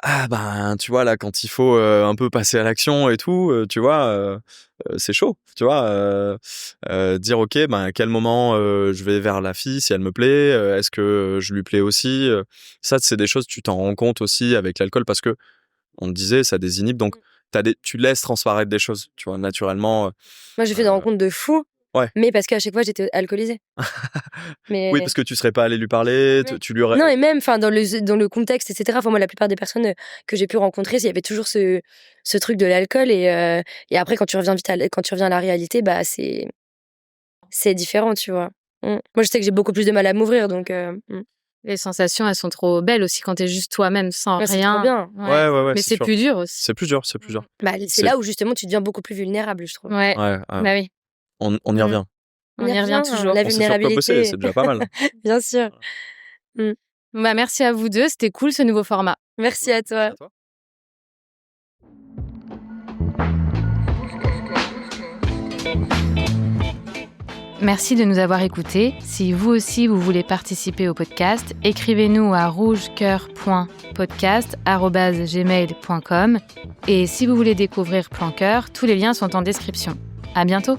Ah ben, tu vois, là, quand il faut un peu passer à l'action et tout, tu vois, c'est chaud, tu vois. Dire, ok, ben, à quel moment je vais vers la fille, si elle me plaît, est-ce que je lui plais aussi, ça, c'est des choses, tu t'en rends compte aussi avec l'alcool parce que, on te disait, ça désinhibe, donc tu laisses transparaître des choses, tu vois, naturellement. Moi, j'ai fait des rencontres de fous. Ouais. Mais parce qu'à chaque fois, j'étais alcoolisée. Oui, parce que tu serais pas allé lui parler, tu lui aurais... Non, et même dans le contexte, etc. Moi, la plupart des personnes que j'ai pu rencontrer, il y avait toujours ce truc de l'alcool. Et après, quand tu reviens à la réalité, bah, c'est différent, tu vois. Moi, je sais que j'ai beaucoup plus de mal à m'ouvrir, donc... Les sensations, elles sont trop belles aussi quand t'es juste toi-même, sans rien. C'est trop bien. Ouais, mais c'est plus dur aussi. C'est plus dur. Bah, c'est là où, justement, tu deviens beaucoup plus vulnérable, je trouve. Ouais. Bah oui. On y revient. On y revient toujours. La On sait sur quoi bosser, c'est déjà pas mal. Bien sûr. Bah, merci à vous deux, c'était cool ce nouveau format. Merci à toi. Merci de nous avoir écoutés. Si vous aussi vous voulez participer au podcast, écrivez-nous à rougecoeur.podcast@gmail.com. Et si vous voulez découvrir Plan Cœur, tous les liens sont en description. À bientôt.